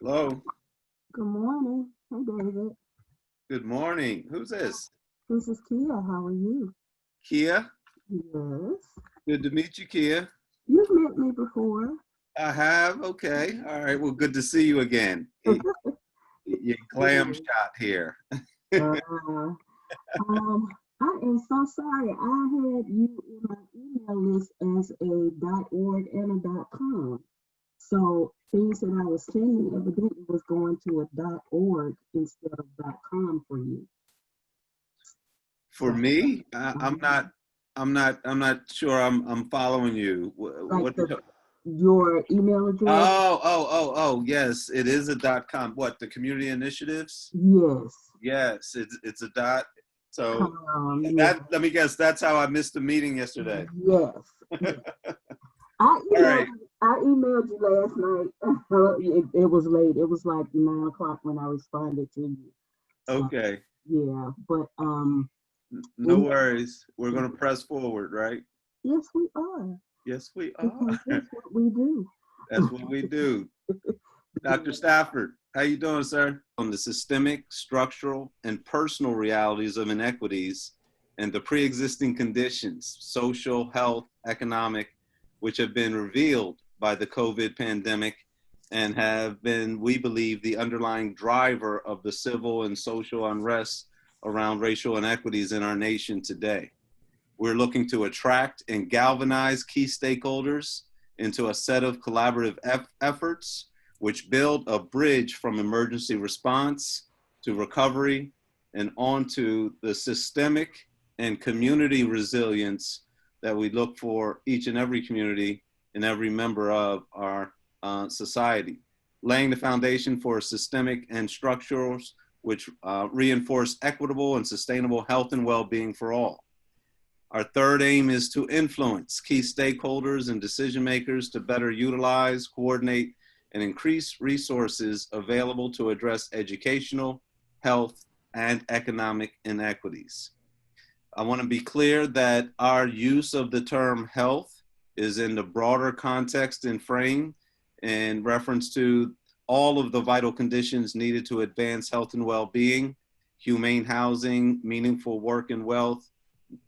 Hello. Good morning. Hey, David. Good morning. Who's this? This is Kia. How are you? Kia. Yes. Good to meet you, Kia. You've met me before. I have. Okay. All right. Well, good to see you again. You clam Yes. shot here. Uh, um, I am so sorry. I had you in my email list as a .org and a .com. So things that I was sending evidently was going to a .org instead of .com for you. For So, me, I'm um, not. I'm not sure. I'm following you. like What? your email address? Oh. Yes, it is a .com. What? The community initiatives? Yes. Yes, it's a dot. So Yeah. that. Let me guess. That's how I missed the meeting yesterday. Yes. Yes. I All emailed right. I emailed you last night. It was late. It was like 9 o'clock when I responded to you. So Okay. yeah, but No we worries. We're going to press forward, right? yes we are, Yes, we are. because that's what we do. That's what we do. Dr. Yeah. Stafford, how you doing, sir? On the systemic, structural, and personal realities of inequities and the pre-existing conditions, social, health, economic, which have been revealed by the COVID pandemic and have been, we believe, the underlying driver of the civil and social unrest around racial inequities in our nation today. We're looking to attract and galvanize key stakeholders into a set of collaborative efforts which build a bridge from emergency response to recovery and onto the systemic and community resilience that we look for each and every community and every member of our society. Laying the foundation for systemic and structurals which reinforce equitable and sustainable health and well-being for all. Our third aim is to influence key stakeholders and decision makers to better utilize, coordinate, and increase resources available to address educational, health, and economic inequities. I want to be clear that our use of the term health is in the broader context and frame in reference to all of the vital conditions needed to advance health and well-being, humane housing, meaningful work and wealth,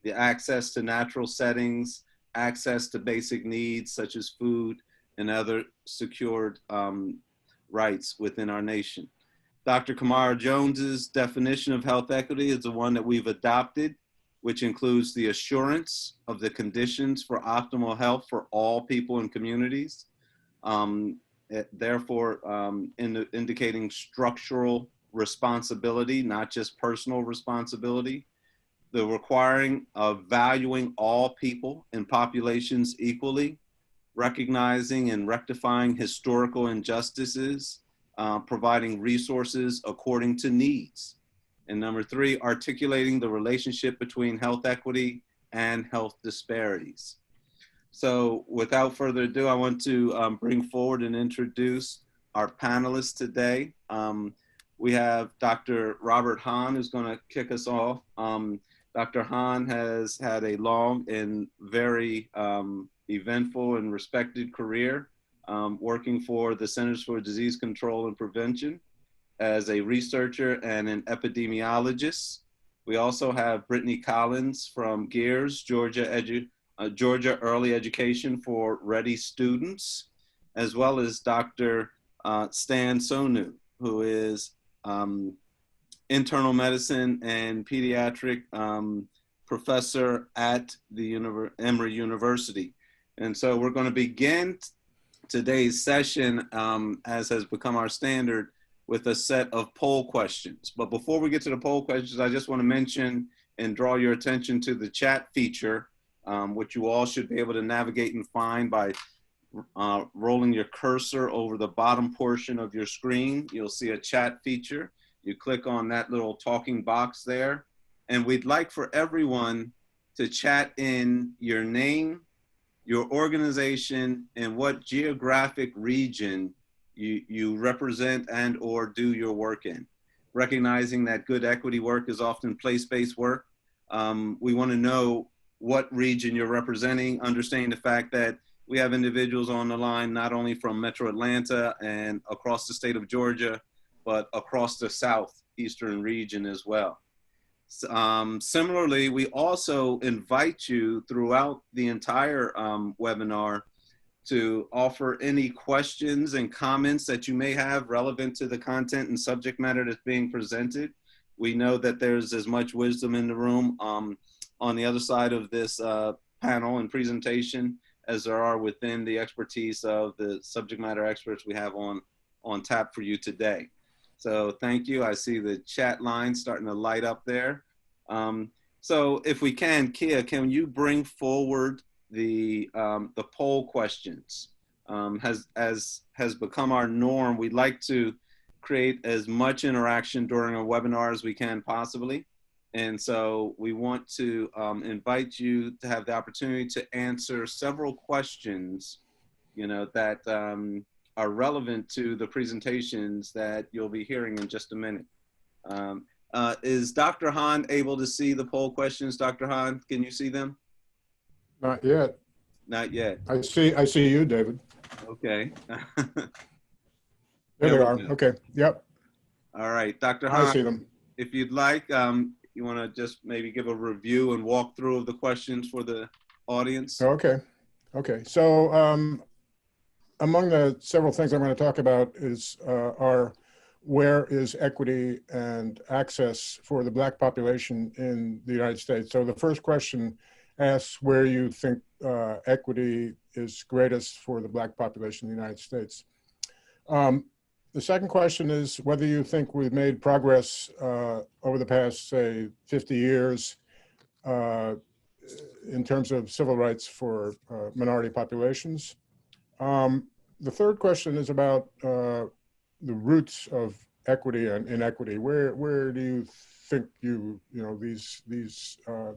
the access to natural settings, access to basic needs such as food and other secured rights within our nation. Dr. Kamara Jones's definition of health equity is the one that we've adopted, which includes the assurance of the conditions for optimal health for all people and communities. Therefore, indicating structural responsibility, not just personal responsibility, the requiring of valuing all people and populations equally, recognizing and rectifying historical injustices, providing resources according to needs. And number three, articulating the relationship between health equity and health disparities. So without further ado, I want to bring forward and introduce our panelists today. We have Dr. Robert Hahn, who's going to kick us off. Dr. Hahn has had a long and very eventful and respected career working for the Centers for Disease Control and Prevention as a researcher and an epidemiologist. We also have Brittany Collins from GEARS, Georgia Early Education for Ready Students, as well as Dr. Stan Sonu, who is internal medicine and pediatric professor at the Emory University. And so we're going to begin today's session, as has become our standard, with a set of poll questions. But before we get to the poll questions, I just want to mention and draw your attention to the chat feature, which you all should be able to navigate and find by rolling your cursor over the bottom portion of your screen. You'll see a chat feature. You click on that little talking box there. And we'd like for everyone to chat in your name, your organization, and what geographic region you represent and or do your work in. Recognizing that good equity work is often place-based work. We want to know what region you're representing, understanding the fact that we have individuals on the line, not only from Metro Atlanta and across the state of Georgia, but across the southeastern region as well. Similarly, we also invite you throughout the entire webinar to offer any questions and comments that you may have relevant to the content and subject matter that's being presented. We know that there's as much wisdom in the room on the other side of this panel and presentation as there are within the expertise of the subject matter experts we have on tap for you today. So thank you. I see the chat line starting to light up there. So if we can, Kia, can you bring forward the poll questions? As has become our norm, we'd like to create as much interaction during a webinar as we can possibly. And so we want to invite you to have the opportunity to answer several questions, you know, that are relevant to the presentations that you'll be hearing in just a minute. Is Dr. Hahn able to see the poll questions? Dr. Hahn, can you see them? Not yet. Not yet. I see you, David. Okay. There they are. Okay. Yep. All right, Dr. Hahn, I see them. if you'd like, you want to just maybe give a review and walk through of the questions for the audience? Okay. Okay. So among the several things I'm going to talk about is where is equity and access for the Black population in the United States? So the first question asks where you think equity is greatest for the Black population in the United States. The second question is whether you think we've made progress over the past, say, 50 years in terms of civil rights for minority populations. The third question is about the roots of equity and inequity. Where do you think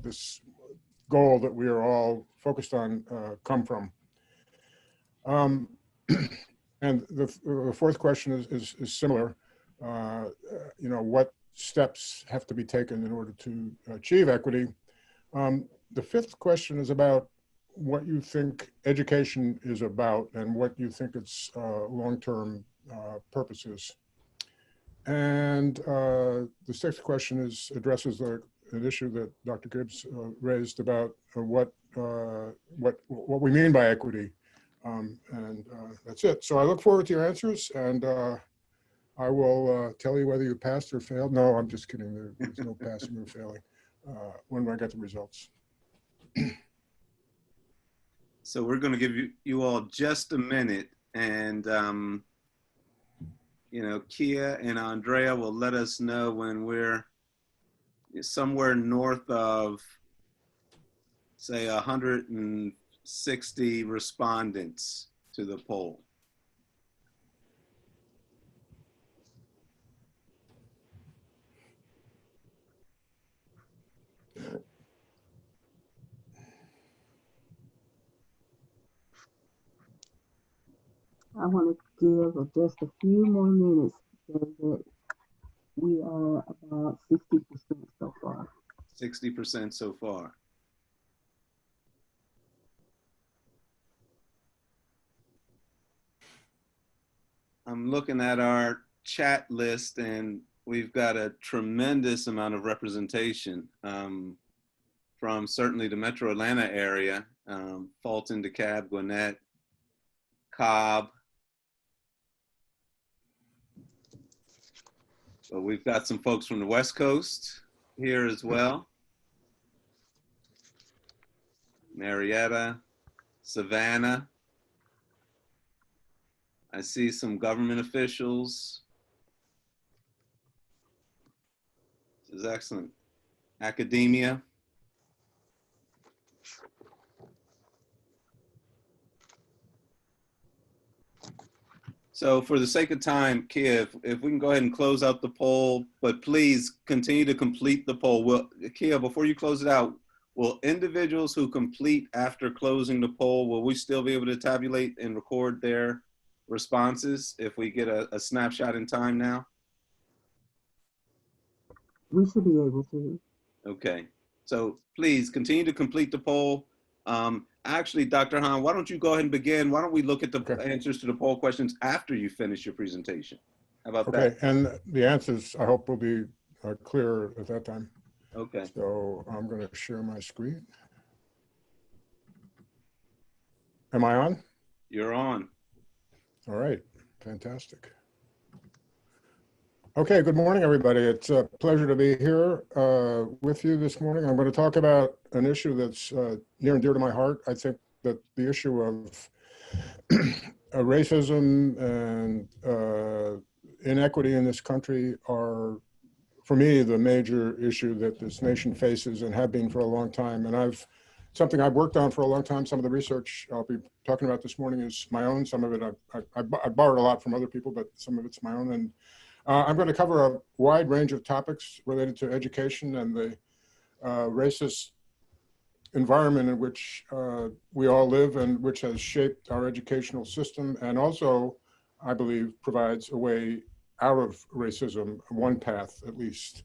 this goal that we are all focused on come from? And the fourth question is similar. What steps have to be taken in order to achieve equity? The fifth question is about what you think education is about and what you think its long-term purpose is. And the sixth question addresses an issue that Dr. Gibbs raised about what we mean by equity. And that's it. So I look forward to your answers, and I will tell you whether you passed or failed. No, I'm just kidding. There's no passing or failing when I get the results. So we're going to give you all just a minute, and Kia and Andrea will let us know when we're somewhere north of, say, 160 respondents to the poll. I want to give just a few more minutes so that we are about 60% so far. 60% so far. I'm looking at our chat list, and we've got a tremendous amount of representation from certainly the Metro Atlanta area, Fulton, DeKalb, Gwinnett, Cobb. So we've got some folks from the West Coast here as well. Marietta, Savannah. I see some government officials. This is excellent. Academia. So for the sake of time, Kia, if we can go ahead and close out the poll, but please continue to complete the poll. Kia, before you close it out, will individuals who complete after closing the poll, will we still be able to tabulate and record their responses if we get a snapshot in time now? We should be able to. Okay, so please continue to complete the poll. Actually, Dr. Hahn, why don't you go ahead and begin? Why don't we look at the Okay. answers to the poll questions after you finish your presentation? How about that? Okay, and the answers, I hope, will be clear at that time. Okay. So I'm going to share my screen. Am I on? You're on. All right, fantastic. Okay, good morning, everybody. It's a pleasure to be here with you this morning. I'm going to talk about an issue that's near and dear to my heart. I think that the issue of racism and inequity in this country are, for me, the major issue that this nation faces and have been for a long time. And something I've worked on for a long time. Some of the research I'll be talking about this morning is my own. Some of it I borrowed a lot from other people, but some of it's my own. And I'm going to cover a wide range of topics related to education and the racist environment in which we all live and which has shaped our educational system, and also, I believe, provides a way out of racism, one path at least.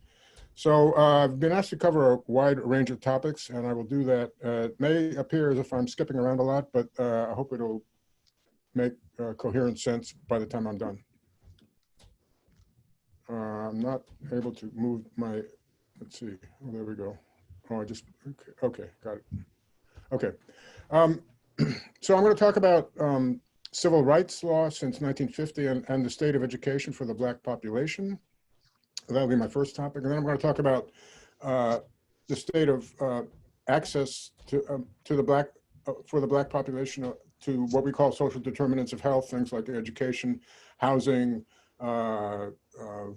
So I've been asked to cover a wide range of topics, and I will do that. It may appear as if I'm skipping around a lot, but I hope it'll make coherent sense by the time I'm done. I'm not able to move my, let's see, oh, there we go. Oh, okay, got it. Okay, so I'm going to talk about civil rights law since 1950 and the state of education for the Black population. That'll be my first topic. And then I'm going to talk about the state of access to the Black, for the Black population to what we call social determinants of health, things like education, housing,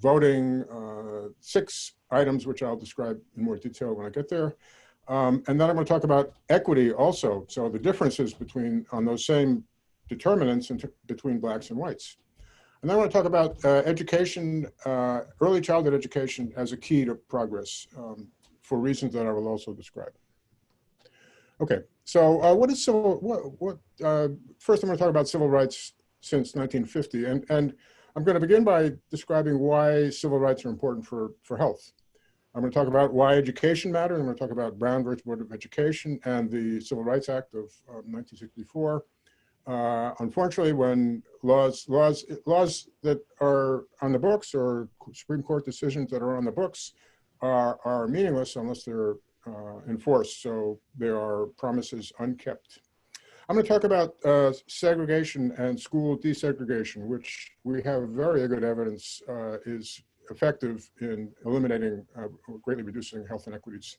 voting, 6 items which I'll describe in more detail when I get there. And then I'm going to talk about equity also. So the differences on those same determinants between Blacks and whites. And then I want to talk about education, early childhood education as a key to progress for reasons that I will also describe. Okay, so first I'm going to talk about civil rights since 1950. And I'm going to begin by describing why civil rights are important for health. I'm going to talk about why education matters. I'm going to talk about Brown versus Board of Education and the Civil Rights Act of 1964. Unfortunately, when laws that are on the books or Supreme Court decisions that are on the books are meaningless unless they're enforced. So there are promises unkept. I'm going to talk about segregation and school desegregation, which we have very good evidence is effective in eliminating, greatly reducing health inequities.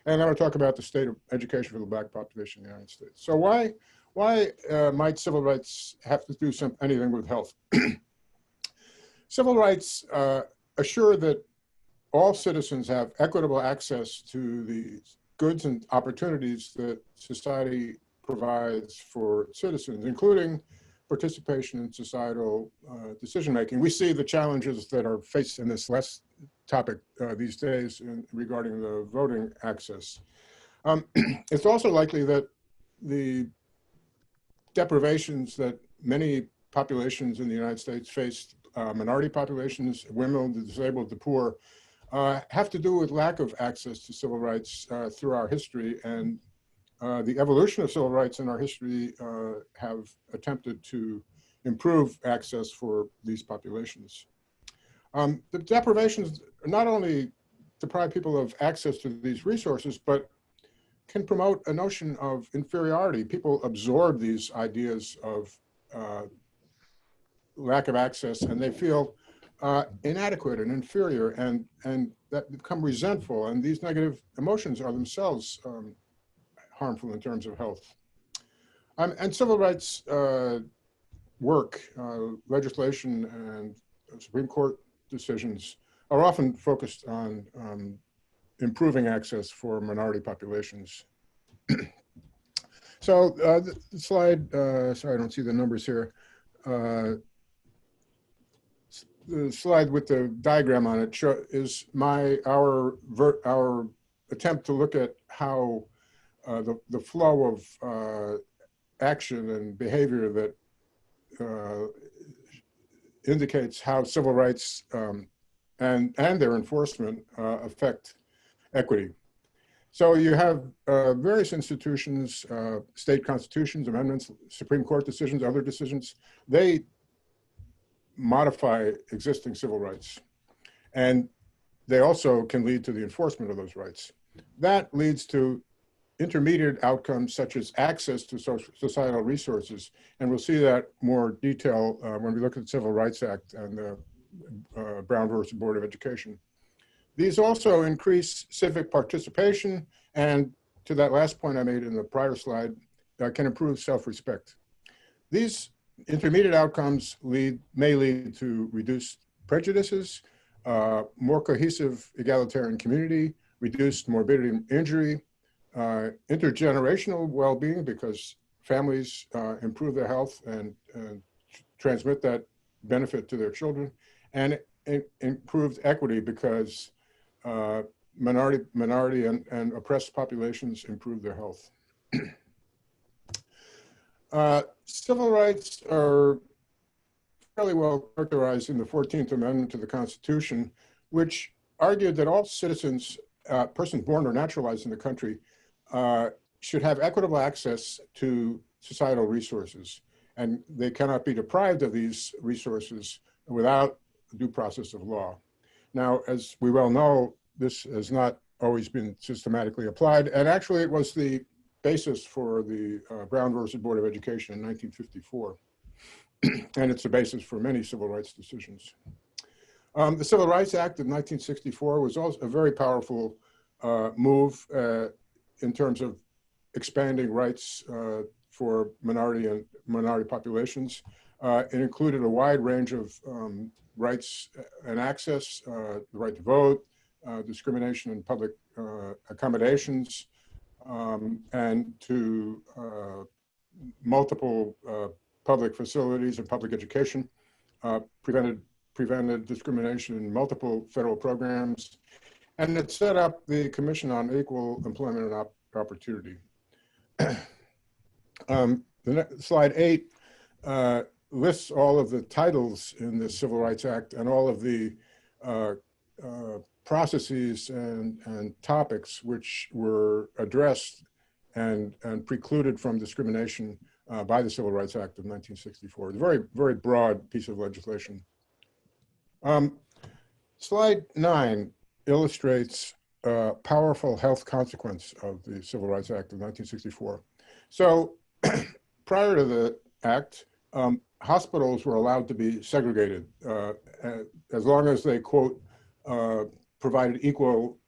And I'm going to talk about the state of education for the Black population in the United States. So why might civil rights have to do anything with health? Civil rights assure that all citizens have equitable access to the goods and opportunities that society provides for citizens, including participation in societal decision-making. We see the challenges that are faced in this last topic these days regarding the voting access. It's also likely that the deprivations that many populations in the United States face, minority populations, women, the disabled, the poor, have to do with lack of access to civil rights through our history, and the evolution of civil rights in our history have attempted to improve access for these populations. The deprivations not only deprive people of access to these resources, but can promote a notion of inferiority. People absorb these ideas of lack of access, and they feel inadequate and inferior, and that become resentful. And these negative emotions are themselves harmful in terms of health. And civil rights work, legislation and Supreme Court decisions are often focused on improving access for minority populations. So the slide, sorry, I don't see the numbers here. The slide with the diagram on it is our attempt to look at how the flow of action and behavior that indicates how civil rights and their enforcement affect equity. So you have various institutions, state constitutions, amendments, Supreme Court decisions, other decisions. They modify existing civil rights. And they also can lead to the enforcement of those rights. That leads to intermediate outcomes such as access to societal resources. And we'll see that more detail when we look at the Civil Rights Act and the Brown versus Board of Education. These also increase civic participation, and to that last point I made in the prior slide, can improve self-respect. These intermediate outcomes may lead to reduced prejudices, more cohesive egalitarian community, reduced morbidity and injury, intergenerational well-being because families improve their health and transmit that benefit to their children, and improved equity because minority and oppressed populations improve their health. Civil rights are fairly well characterized in the 14th Amendment to the Constitution, which argued that all citizens, persons born or naturalized in the country, should have equitable access to societal resources, and they cannot be deprived of these resources without due process of law. Now, as we well know, this has not always been systematically applied, and actually it was the basis for the Brown versus Board of Education in 1954, and it's the basis for many civil rights decisions. The Civil Rights Act of 1964 was also a very powerful move in terms of expanding rights for minority populations. It included a wide range of rights and access, the right to vote, discrimination in public accommodations, and to multiple public facilities and public education, prevented discrimination in multiple federal programs, and it set up the Commission on Equal Employment and Opportunity. Slide 8 lists all of the titles in the Civil Rights Act and all of the processes and topics which were addressed and precluded from discrimination by the Civil Rights Act of 1964. It's a very, very broad piece of legislation. Slide 9 illustrates a powerful health consequence of the Civil Rights Act of 1964. So prior to the act, hospitals were allowed to be segregated as long as they, quote, provided equal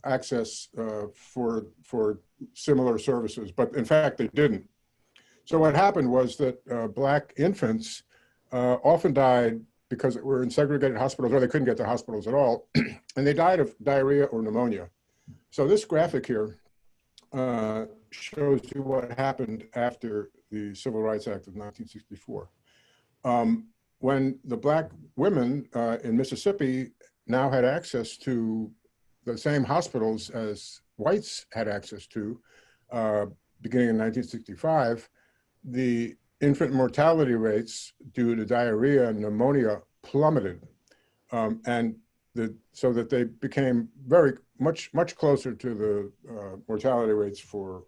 access for similar services, but in fact they didn't. So what happened was that Black infants often died because they were in segregated hospitals, or they couldn't get to hospitals at all, and they died of diarrhea or pneumonia. So this graphic here shows you what happened after the Civil Rights Act of 1964. When the Black women in Mississippi now had access to the same hospitals as whites had access to, beginning in 1965, the infant mortality rates due to diarrhea and pneumonia plummeted, so that they became much closer to the mortality rates for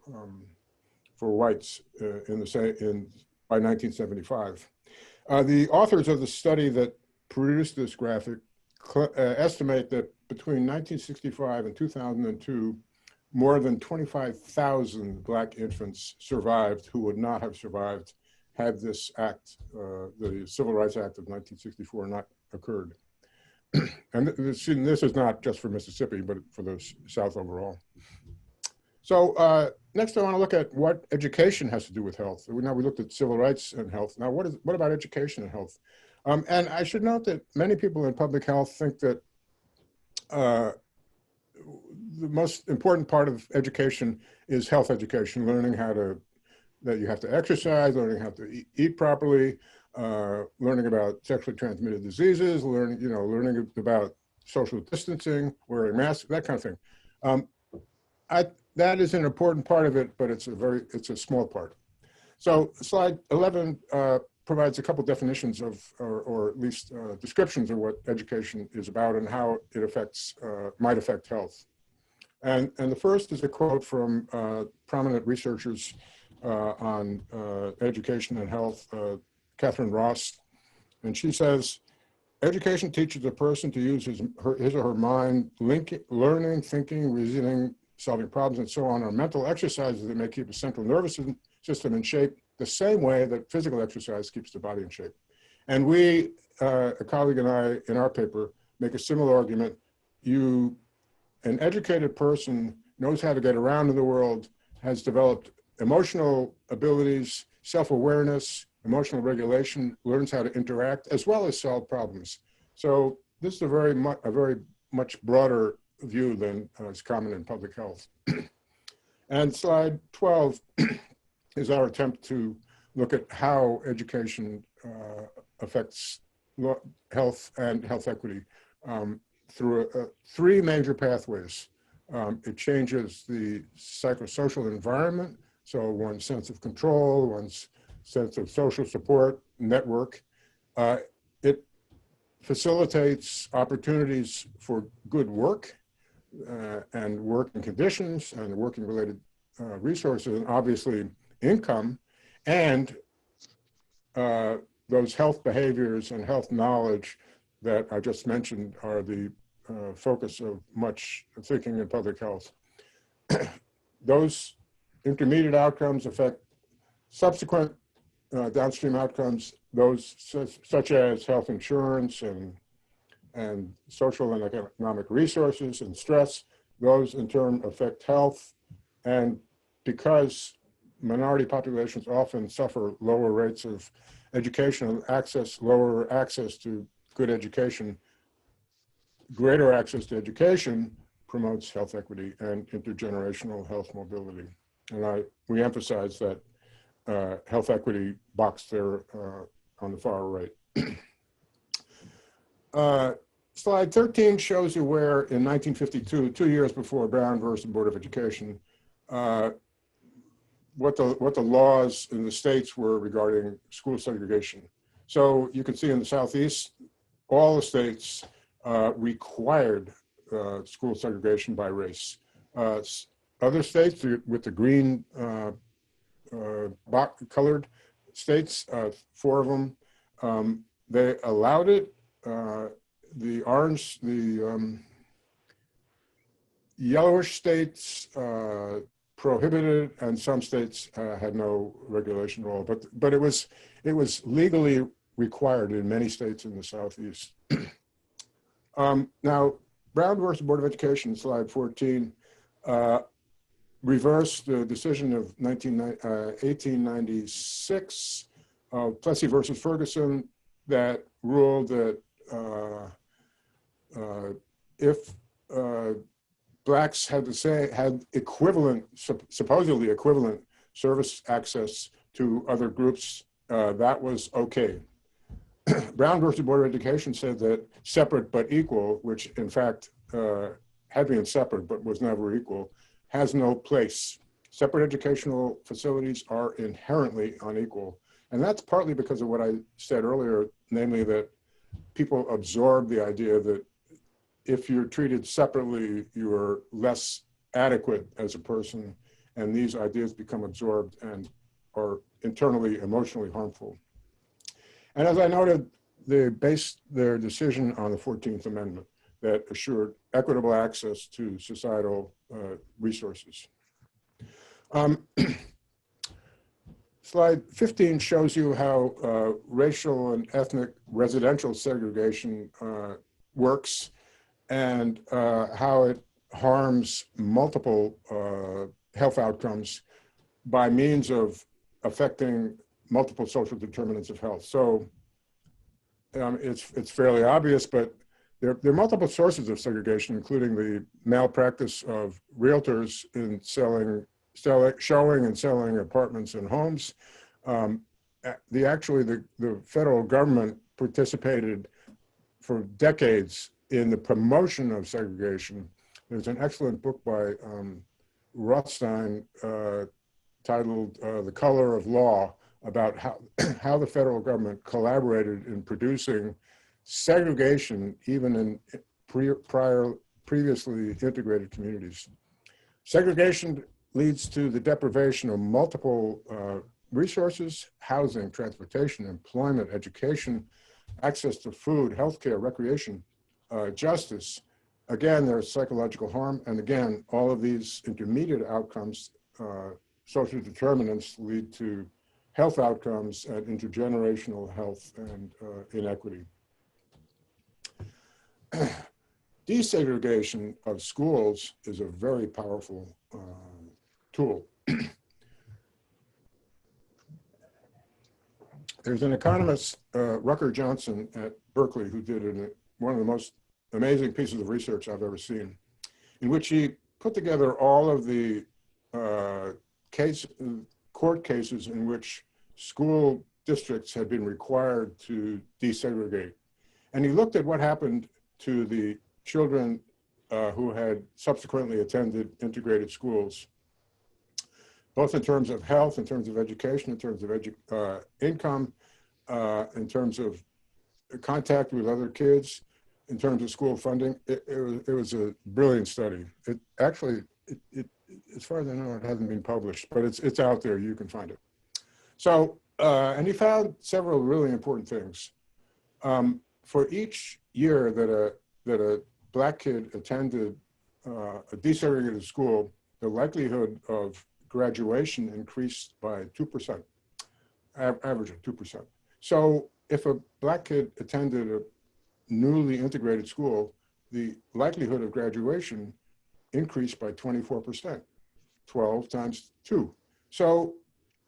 whites by 1975. The authors of the study that produced this graphic estimate that between 1965 and 2002, more than 25,000 Black infants survived who would not have survived had this act, the Civil Rights Act of 1964, not occurred. And this is not just for Mississippi, but for the South overall. So next I want to look at what education has to do with health. Now we looked at civil rights and health. Now what about education and health? And I should note that many people in public health think that the most important part of education is health education, learning that you have to exercise, learning how to eat properly, learning about sexually transmitted diseases, learning about social distancing, wearing masks, that kind of thing. That is an important part of it, but it's a small part. So slide 11 provides a couple definitions of, or at least descriptions of what education is about and how it might affect health. And the first is a quote from prominent researchers on education and health, Catherine Ross. And she says, education teaches a person to use his or her mind, learning, thinking, reasoning, solving problems, and so on, are mental exercises that may keep the central nervous system in shape the same way that physical exercise keeps the body in shape. And we, a colleague and I, in our paper, make a similar argument. An educated person knows how to get around in the world, has developed emotional abilities, self-awareness, emotional regulation, learns how to interact, as well as solve problems. So this is a very much broader view than is common in public health. And slide 12 is our attempt to look at how education affects health and health equity through three major pathways. It changes the psychosocial environment, so one's sense of control, one's sense of social support network. It facilitates opportunities for good work and working conditions and working related resources, and obviously income, and those health behaviors and health knowledge that I just mentioned are the focus of much thinking in public health. Those intermediate outcomes affect subsequent downstream outcomes, those such as health insurance and social and economic resources and stress. Those in turn affect health. And because minority populations often suffer lower rates of educational access, lower access to good education, greater access to education promotes health equity and intergenerational health mobility. And we emphasize that health equity box there on the far right. Slide 13 shows you where in 1952, 2 years before Brown versus Board of Education, what the laws in the states were regarding school segregation. So you can see in the Southeast, all the states required school segregation by race. Other states with the green colored states, 4 of them, they allowed it. The yellowish states prohibited, and some states had no regulation at all. But it was legally required in many states in the Southeast. Now, Brown versus Board of Education, slide 14, reversed the decision of 1896 of Plessy versus Ferguson that ruled that if Blacks had equivalent, supposedly equivalent service access to other groups, that was okay. Brown versus Board of Education said that separate but equal, which in fact had been separate but was never equal, has no place. Separate educational facilities are inherently unequal. And that's partly because of what I said earlier, namely that people absorb the idea that if you're treated separately, you are less adequate as a person, and these ideas become absorbed and are internally emotionally harmful. And as I noted, they based their decision on the 14th Amendment that assured equitable access to societal resources. Slide 15 shows you how racial and ethnic residential segregation works, and how it harms multiple health outcomes by means of affecting multiple social determinants of health. So it's fairly obvious, but there are multiple sources of segregation, including the malpractice of realtors in showing and selling apartments and homes. The federal government participated for decades in the promotion of segregation. There's an excellent book by Rothstein titled The Color of Law, about how the federal government collaborated in producing segregation even in previously integrated communities. Segregation leads to the deprivation of multiple resources: housing, transportation, employment, education, access to food, healthcare, recreation, justice. Again, there's psychological harm. And again, all of these intermediate outcomes, social determinants, lead to health outcomes and intergenerational health and inequity. Desegregation of schools is a very powerful tool. There's an economist, Rucker Johnson at Berkeley, who did one of the most amazing pieces of research I've ever seen, in which he put together all of the court cases in which school districts had been required to desegregate. And he looked at what happened to the children who had subsequently attended integrated schools, both in terms of health, in terms of education, in terms of income, in terms of contact with other kids, in terms of school funding. It was a brilliant study. It actually, as far as I know, it hasn't been published, but it's out there. You can find it. So, and he found several really important things. For each year that a Black kid attended a desegregated school, the likelihood of graduation increased by 2%, average of 2%. So if a Black kid attended a newly integrated school, the likelihood of graduation increased by 24%, 12 times 2. So,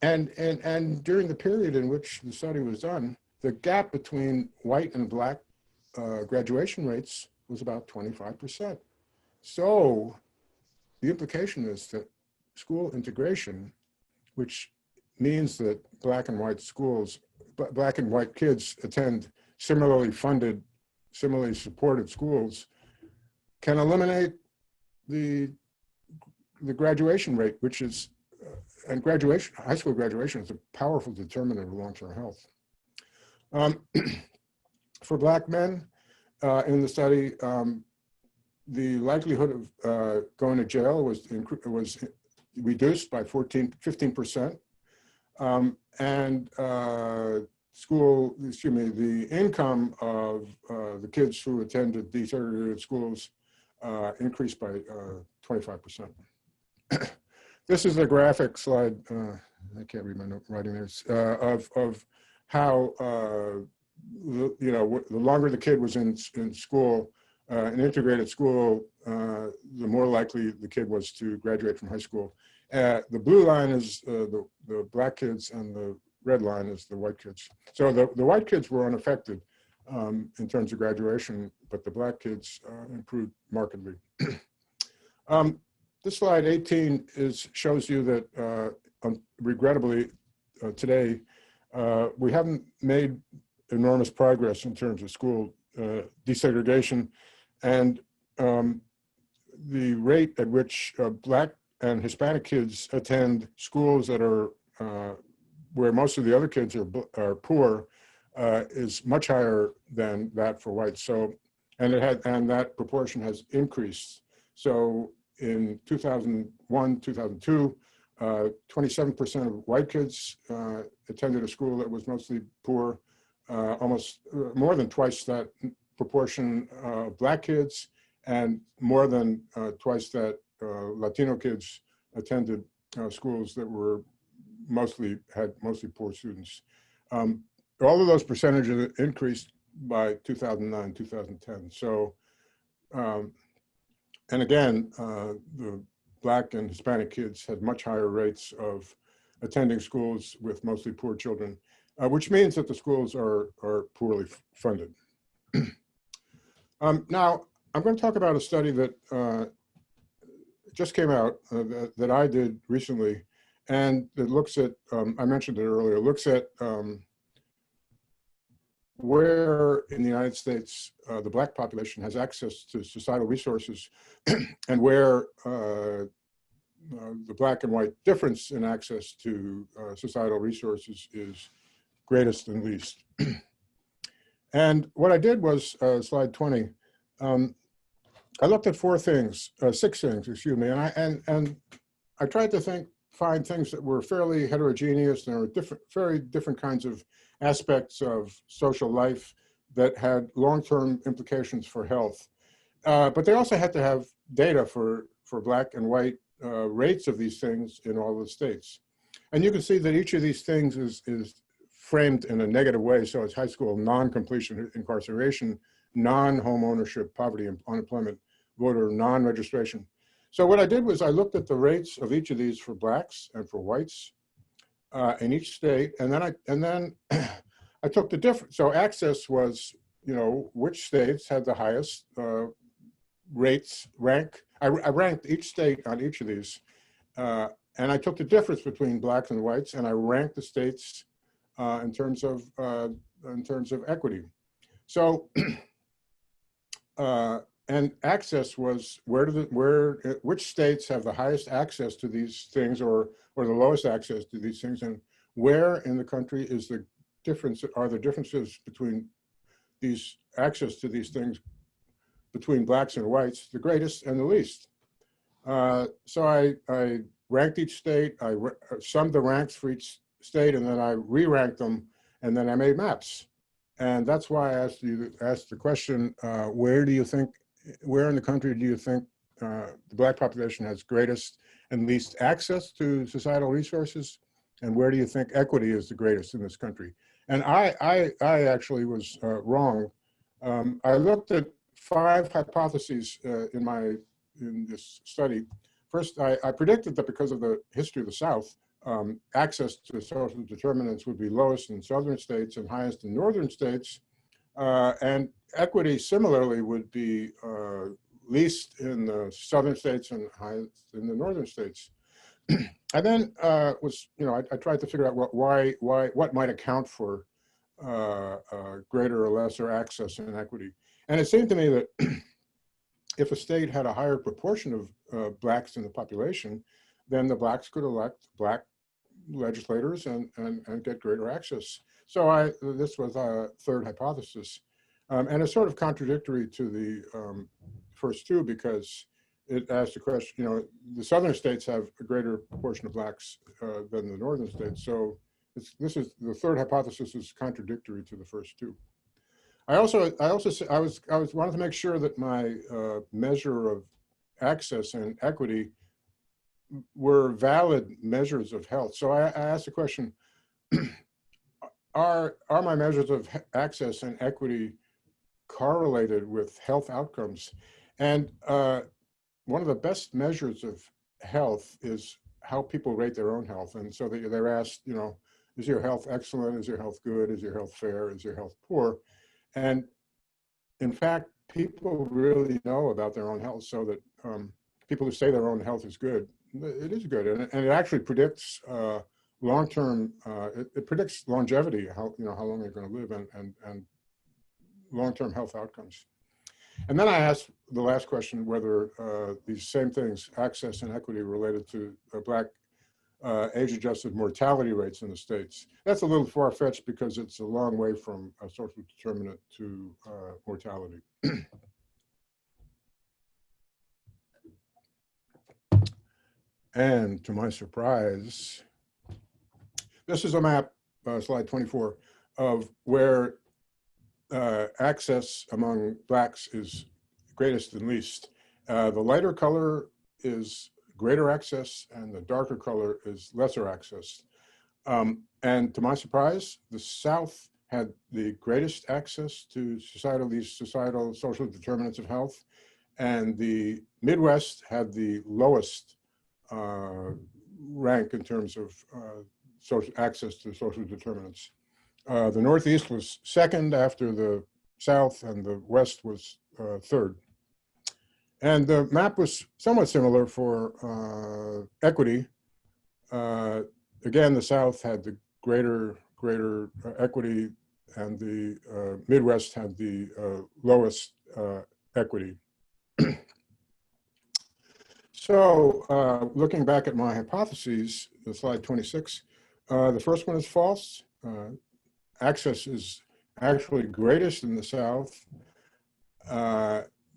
and during the period in which the study was done, the gap between white and Black graduation rates was about 25%. So the implication is that school integration, which means that Black and white schools, Black and white kids attend similarly funded, similarly supported schools, can eliminate the graduation rate, which is, and graduation, high school graduation is a powerful determinant of long-term health. For Black men in the study, the likelihood of going to jail was reduced by 15%. The income of the kids who attended desegregated schools increased by 25%. This is a graphic slide, I can't read my writing there, of how, the longer the kid was in school, an integrated school, the more likely the kid was to graduate from high school. The blue line is the Black kids, and the red line is the white kids. So the white kids were unaffected in terms of graduation, but the Black kids improved markedly. This slide 18 shows you that regrettably today, we haven't made enormous progress in terms of school desegregation, and the rate at which Black and Hispanic kids attend schools that are where most of the other kids are poor is much higher than that for whites. So, and that proportion has increased. So in 2001, 2002, 27% of white kids attended a school that was mostly poor, almost more than twice that proportion of Black kids, and more than twice that Latino kids attended schools that were had mostly poor students. All of those percentages increased by 2009, 2010. So, and again, the Black and Hispanic kids had much higher rates of attending schools with mostly poor children, which means that the schools are poorly funded. Now, I'm going to talk about a study that just came out that I did recently, and it looks at, I mentioned it earlier, looks at where in the United States the Black population has access to societal resources and where the Black and white difference in access to societal resources is greatest and least. And what I did was, slide 20, I looked at six things, excuse me, and I tried to find things that were fairly heterogeneous. There were very different kinds of aspects of social life that had long-term implications for health. But they also had to have data for black and white rates of these things in all the states. And you can see that each of these things is framed in a negative way. So it's high school non-completion incarceration, non-home ownership, poverty, and unemployment, voter non-registration. So what I did was I looked at the rates of each of these for blacks and for whites in each state, and then I took the difference. So access was, which states had the highest rates rank. I ranked each state on each of these, and I took the difference between blacks and whites, and I ranked the states in terms of equity. So. And access was which states have the highest access to these things or the lowest access to these things, and where in the country are the differences between these access to these things between blacks and whites the greatest and the least. So I ranked each state, I summed the ranks for each state, and then I re-ranked them, and then I made maps. And that's why I asked the question, where in the country do you think the black population has greatest and least access to societal resources? And where do you think equity is the greatest in this country? And I actually was wrong. I looked at 5 hypotheses in this study. First, I predicted that because of the history of the South, access to social determinants would be lowest in southern states and highest in northern states. And equity similarly would be least in the southern states and highest in the northern states. I then I tried to figure out what might account for greater or lesser access and equity. And it seemed to me that if a state had a higher proportion of blacks in the population, then the blacks could elect black legislators and get greater access. So this was a third hypothesis. And it's sort of contradictory to the first two, because it asked the question, the southern states have a greater proportion of blacks than the northern states. So the third hypothesis is contradictory to the first two. I wanted to make sure that my measure of access and equity were valid measures of health. So I asked the question, are my measures of access and equity correlated with health outcomes? And one of the best measures of health is how people rate their own health. And so they're asked, is your health excellent? Is your health good? Is your health fair? Is your health poor? And in fact, people really know about their own health, so that people who say their own health is good, it is good. And it actually predicts long-term, it predicts longevity, how long you're going to live, and long-term health outcomes. And then I asked the last question whether these same things, access and equity, related to black age-adjusted mortality rates in the states. That's a little far-fetched because it's a long way from a social determinant to mortality. And to my surprise, this is a map, slide 24, of where access among blacks is greatest and least. The lighter color is greater access, and the darker color is lesser access. And to my surprise, the South had the greatest access to societal social determinants of health, and the Midwest had the lowest rank in terms of social access to social determinants. The Northeast was second after the South, and the West was third. And the map was somewhat similar for equity. Again, the South had the greater equity, and the Midwest had the lowest equity. So looking back at my hypotheses, the slide 26, the first one is false. Access is actually greatest in the South.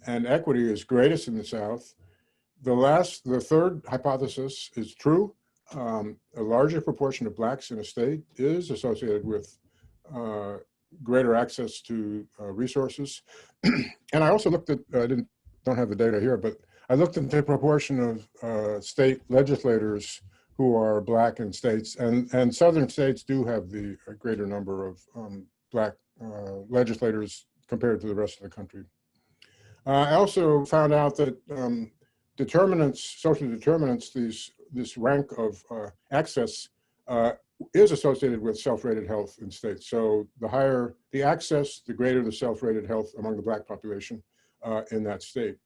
and equity is greatest in the South. The third hypothesis is true. A larger proportion of Blacks in a state is associated with greater access to resources. And I also looked at, don't have the data here, but I looked at the proportion of state legislators who are Black in states, and Southern states do have the greater number of Black legislators compared to the rest of the country. I also found out that determinants, social determinants, this rank of access is associated with self-rated health in states. So the higher the access, the greater the self-rated health among the Black population in that state.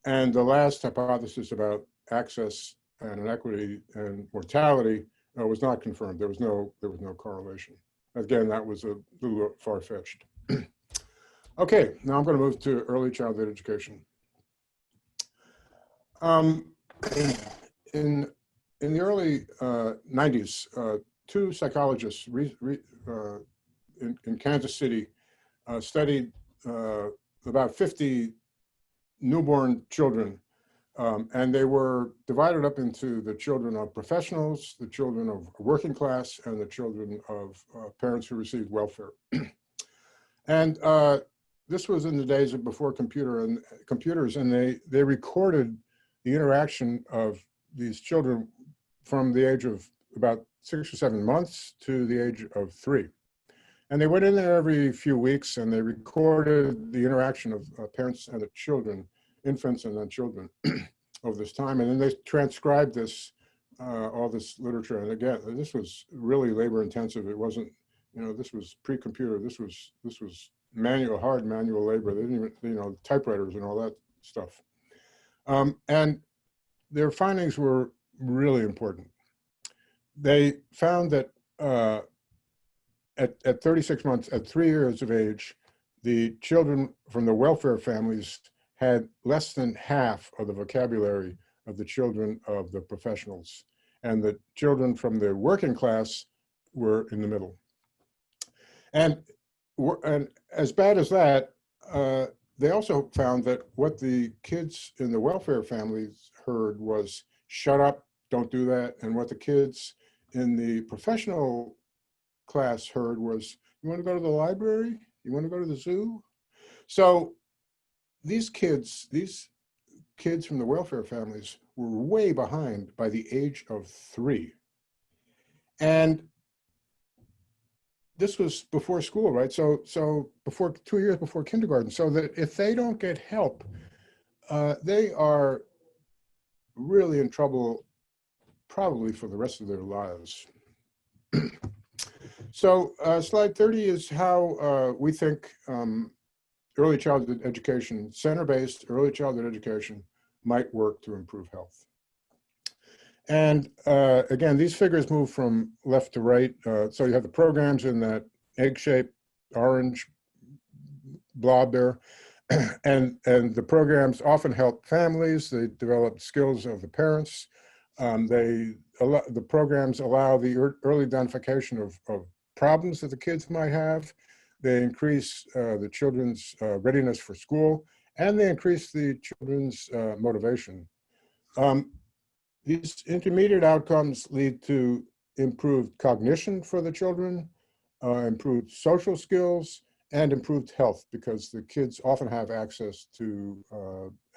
And the last hypothesis about access and inequity and mortality was not confirmed. There was no correlation. Again, that was a little far-fetched. Okay, now I'm going to move to early childhood education. In the early 90s, two psychologists in Kansas City studied about 50 newborn children, and they were divided up into the children of professionals, the children of working class, and the children of parents who received welfare. And this was in the days of before computers, and they recorded the interaction of these children from the age of about 6 or 7 months to the age of 3. And they went in there every few weeks and they recorded the interaction of parents and the children, infants and then children over this time. And then they transcribed this, all this literature. And again, this was really labor intensive. It wasn't, this was pre-computer. This was manual, hard manual labor. They didn't even, typewriters and all that stuff. And their findings were really important. They found that at 36 months, at 3 years of age, the children from the welfare families had less than half of the vocabulary of the children of the professionals. And the children from the working class were in the middle. And as bad as that, they also found that what the kids in the welfare families heard was, shut up, don't do that. And what the kids in the professional class heard was, you want to go to the library? You want to go to the zoo? So these kids from the welfare families were way behind by the age of 3. And this was before school, right? So before 2 years before kindergarten. So that if they don't get help, they are really in trouble, probably for the rest of their lives. So slide 30 is how we think early childhood education, center-based early childhood education might work to improve health. And again, these figures move from left to right. So you have the programs in that egg-shaped orange blob there. And the programs often help families. They develop skills of the parents. The programs allow the early identification of problems that the kids might have. They increase the children's readiness for school, and they increase the children's motivation. These intermediate outcomes lead to improved cognition for the children, improved social skills, and improved health, because the kids often have access to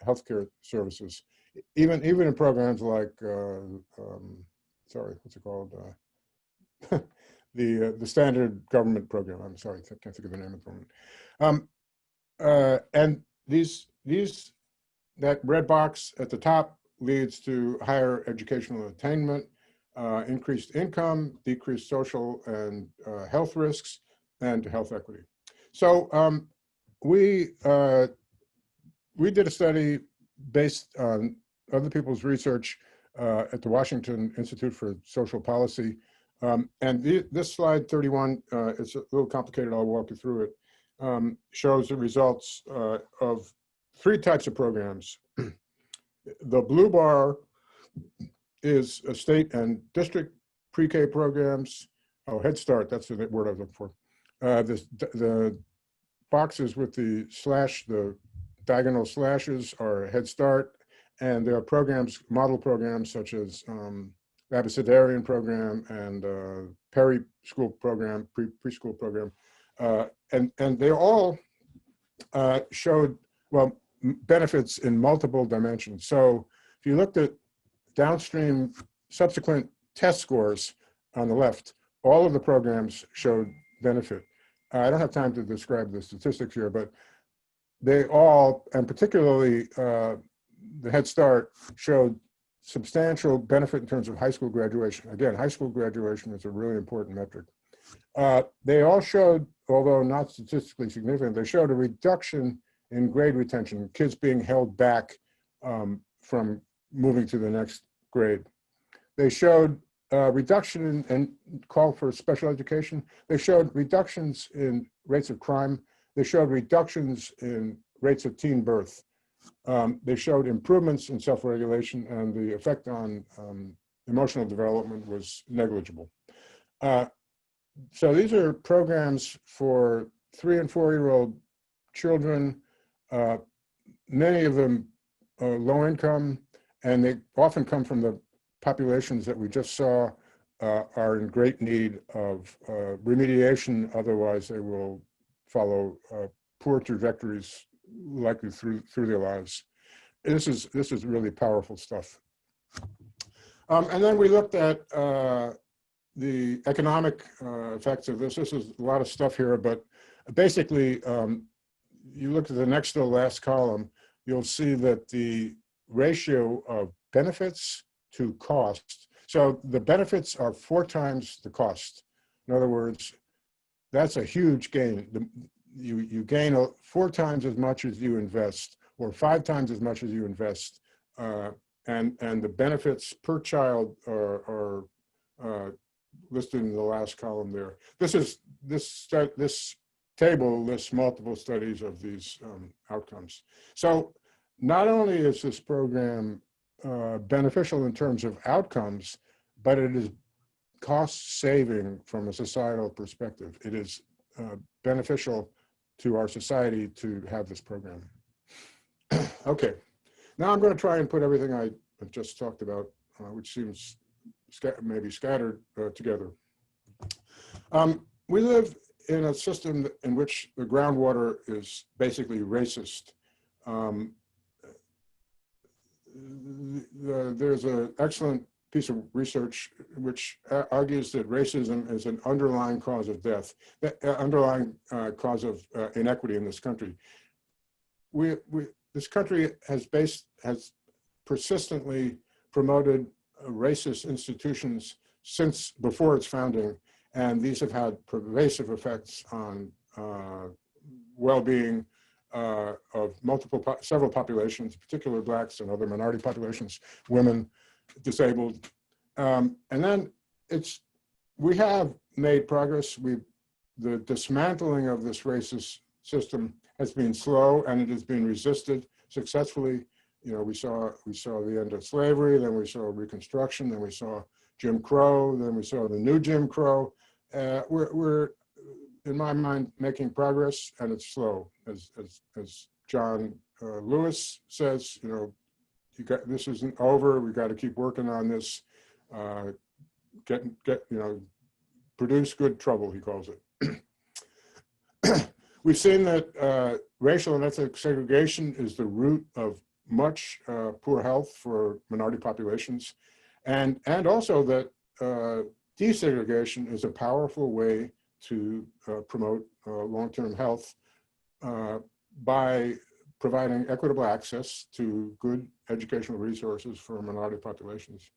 healthcare services, even in programs like, sorry, what's it called? The standard government program. I'm sorry, I can't think of the name at the moment. And that red box at the top leads to higher educational attainment, increased income, decreased social and health risks, and health equity. So we did a study based on other people's research at the Washington Institute for Social Policy. And this slide 31, it's a little complicated, I'll walk you through it, shows the results of 3 types of programs. The blue bar is a state and district pre-K programs. Oh, Head Start, that's the word I was looking for. The boxes with the slash, the diagonal slashes are Head Start, and there are programs, model programs such as Abecedarian program and Perry School program, preschool program, and they all showed, well, benefits in multiple dimensions. So if you looked at downstream subsequent test scores on the left, all of the programs showed benefit. I don't have time to describe the statistics here, but they all, and particularly the Head Start, showed substantial benefit in terms of high school graduation. Again, high school graduation is a really important metric. They all showed, although not statistically significant, they showed a reduction in grade retention, kids being held back from moving to the next grade. They showed reduction in call for special education. They showed reductions in rates of crime. They showed reductions in rates of teen birth. They showed improvements in self-regulation, and the effect on emotional development was negligible. So these are programs for 3- and 4-year-old children, many of them low income, and they often come from the populations that we just saw are in great need of remediation. Otherwise, they will follow poor trajectories likely through their lives. This is really powerful stuff. And then we looked at the economic effects of this. This is a lot of stuff here, but basically, you look at the next to the last column, you'll see that the ratio of benefits to cost. So the benefits are 4 times the cost. In other words, that's a huge gain. You gain 4 times as much as you invest, or 5 times as much as you invest, and the benefits per child are listed in the last column there. This table lists multiple studies of these outcomes. So not only is this program beneficial in terms of outcomes, but it is cost saving from a societal perspective. It is beneficial to our society to have this program. Okay, now I'm going to try and put everything I just talked about, which seems maybe scattered, together. We live in a system in which the groundwater is basically racist. There's an excellent piece of research which argues that racism is an underlying cause of death, underlying cause of inequity in this country. This country has persistently promoted racist institutions since before its founding, and these have had pervasive effects on well-being of several populations, particularly Blacks and other minority populations, women, disabled. And then we have made progress. The dismantling of this racist system has been slow, and it has been resisted successfully. You know, we saw the end of slavery, then we saw Reconstruction, then we saw Jim Crow, then we saw the new Jim Crow. We're in my mind, making progress, and it's slow. As John Lewis says, you know, this isn't over. We got to keep working on this. Produce good trouble, he calls it. We've seen that racial and ethnic segregation is the root of much poor health for minority populations, and also that desegregation is a powerful way to promote long-term health by providing equitable access to good educational resources for minority populations.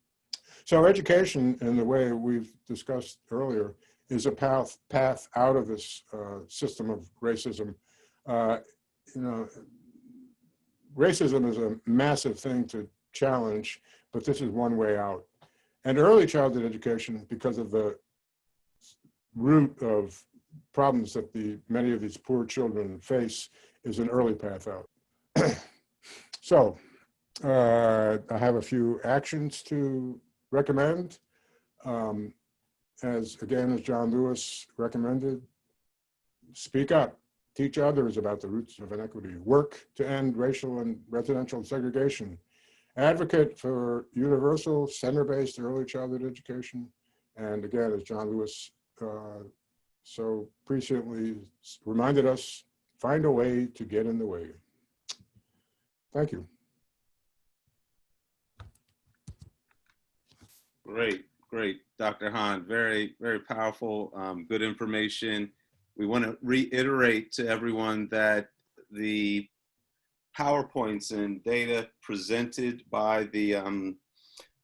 So education, in the way we've discussed earlier, is a path out of this system of racism. Racism is a massive thing to challenge, but this is one way out. And early childhood education, because of the root of problems that many of these poor children face, is an early path out. So I have a few actions to recommend. As John Lewis recommended, speak up. teach others about the roots of inequity, work to end racial and residential segregation, advocate for universal center-based early childhood education, and again, as John Lewis so presciently reminded us, find a way to get in the way. Thank you. Great, great, Dr. Hahn. Very, very powerful, good information. We want to reiterate to everyone that the PowerPoints and data presented by the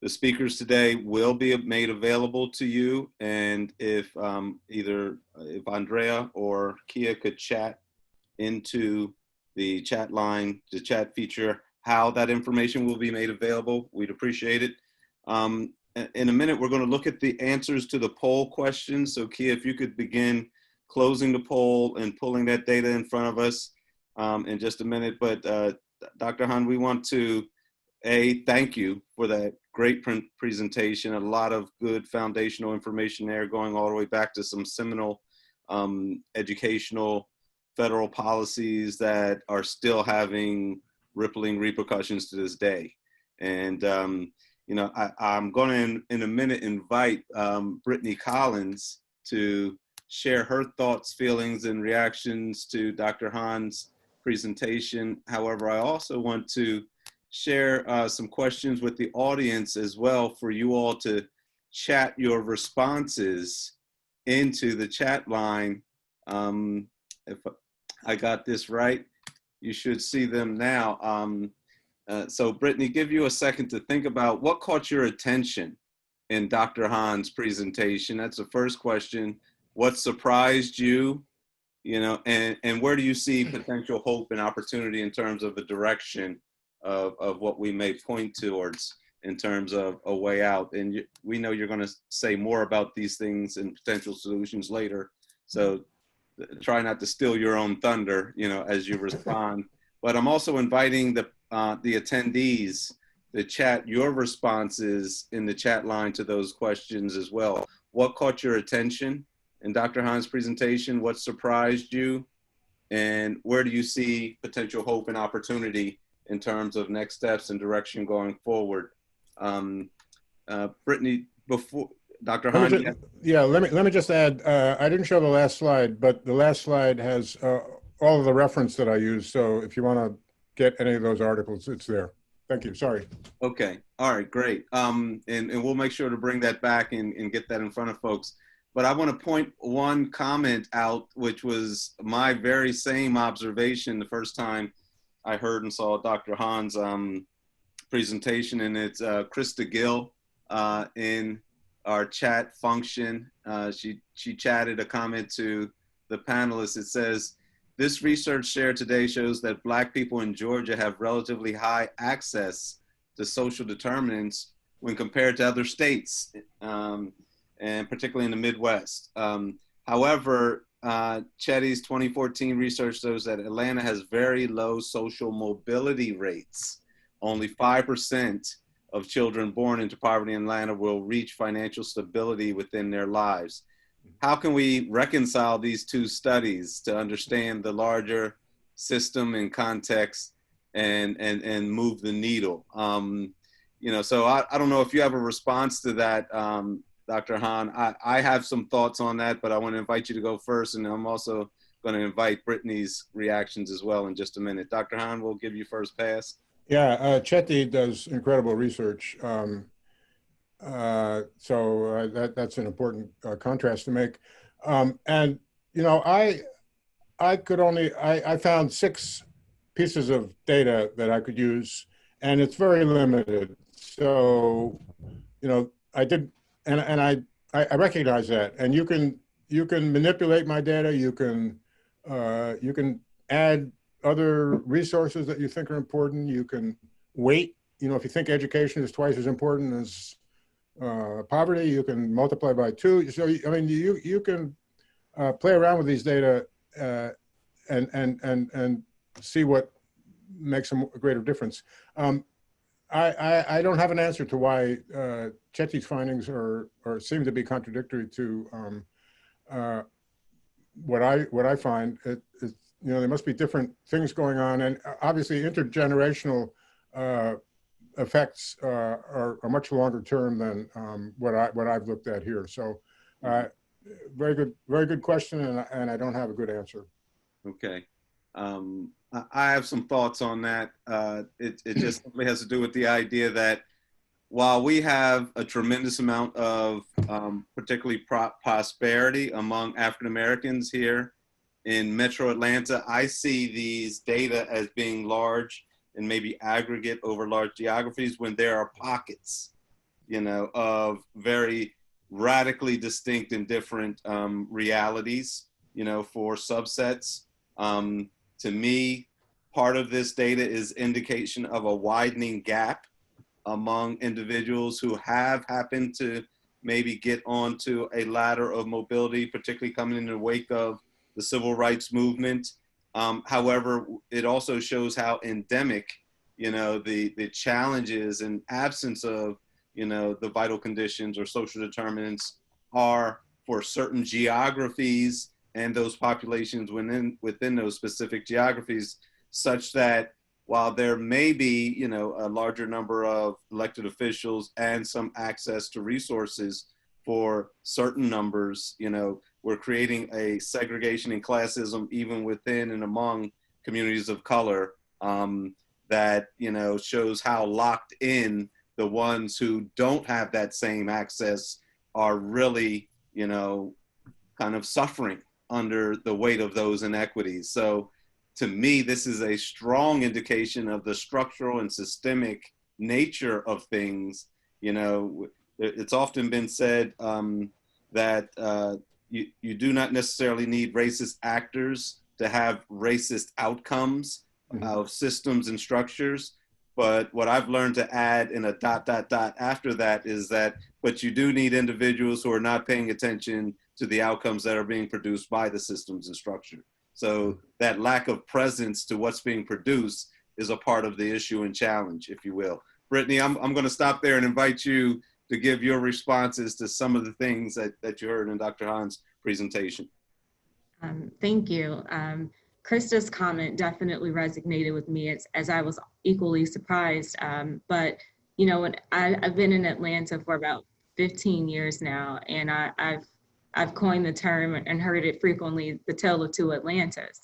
speakers today will be made available to you. And if if Andrea or Kia could chat into the chat line, the chat feature, how that information will be made available, we'd appreciate it. In a minute, we're going to look at the answers to the poll questions. So Kia, if you could begin closing the poll and pulling that data in front of us in just a minute. But Dr. Hahn, we want to, thank you for that great presentation. A lot of good foundational information there, going all the way back to some seminal educational federal policies that are still having rippling repercussions to this day. And you know, I'm going to, in a minute, invite Brittany Collins to share her thoughts, feelings, and reactions to Dr. Hahn's presentation. However, I also want to share some questions with the audience as well for you all to chat your responses into the chat line. If I got this right, you should see them now. So Brittany, give you a second to think about what caught your attention in Dr. Hahn's presentation. That's the first question. What surprised you, you know, and where do you see potential hope and opportunity in terms of the direction of what we may point towards in terms of a way out? And we know you're going to say more about these things and potential solutions later. So try not to steal your own thunder, you know, as you respond. But I'm also inviting the attendees to chat your responses in the chat line to those questions as well. What caught your attention in Dr. Hahn's presentation? What surprised you? And where do you see potential hope and opportunity in terms of next steps and direction going forward? Brittany, before Dr. Hahn. Let me just add, I didn't show the last slide, but the last slide has all of the reference that I used. So if you want to get any of those articles, it's there. Thank you. Sorry. Okay. All right. Great. And we'll make sure to bring that back and get that in front of folks. But I want to point one comment out, which was my very same observation the first time I heard and saw Dr. Hahn's presentation, and it's Krista Gill in our chat function. She chatted a comment to the panelists. It says, this research shared today shows that Black people in Georgia have relatively high access to social determinants when compared to other states, and particularly in the Midwest. However, Chetty's 2014 research shows that Atlanta has very low social mobility rates. Only 5% of children born into poverty in Atlanta will reach financial stability within their lives. How can we reconcile these two studies to understand the larger system and context and move the needle? You know, so I don't know if you have a response to that, Dr. Hahn. I have some thoughts on that, but I want to invite you to go first, and I'm also going to invite Brittany's reactions as well in just a minute. Dr. Hahn, we'll give you first pass. Yeah, Chetty does incredible research. So that's an important contrast to make. And, you know, I found 6 pieces of data that I could use, and it's very limited. So, you know, I did, and I recognize that. And you can manipulate my data. You can add other resources that you think are important. You can weight, you know, if you think education is twice as important as poverty, you can multiply by 2. So, I mean, you can play around with these data and see what makes a greater difference. I don't have an answer to why Chetty's findings seem to be contradictory to what I find. there must be different things going on, and obviously intergenerational effects are much longer term than what I've looked at here. So, very good question, and I don't have a good answer. Okay. I have some thoughts on that. It just simply has to do with the idea that while we have a tremendous amount of particularly prosperity among African Americans here in Metro Atlanta, I see these data as being large and maybe aggregate over large geographies when there are pockets, of very radically distinct and different realities, for subsets. To me, part of this data is indication of a widening gap among individuals who have happened to maybe get onto a ladder of mobility, particularly coming in the wake of the civil rights movement. However, it also shows how endemic, the challenges and absence of, the vital conditions or social determinants are for certain geographies and those populations within those specific geographies, such that while there may be, a larger number of elected officials and some access to resources for certain numbers, we're creating a segregation and classism even within and among communities of color that, shows how locked in the ones who don't have that same access are really, kind of suffering under the weight of those inequities. So to me, this is a strong indication of the structural and systemic nature of things. It's often been said that you do not necessarily need racist actors to have racist outcomes of systems and structures. But what I've learned to add in a ... after that is that, but you do need individuals who are not paying attention to the outcomes that are being produced by the systems and structure. So that lack of presence to what's being produced is a part of the issue and challenge, if you will. Brittany, I'm going to stop there and invite you to give your responses to some of the things that you heard in Dr. Hahn's presentation. Thank you. Krista's comment definitely resonated with me as I was equally surprised. But, I've been in Atlanta for about 15 years now, and I've coined the term and heard it frequently, the tale of two Atlantas.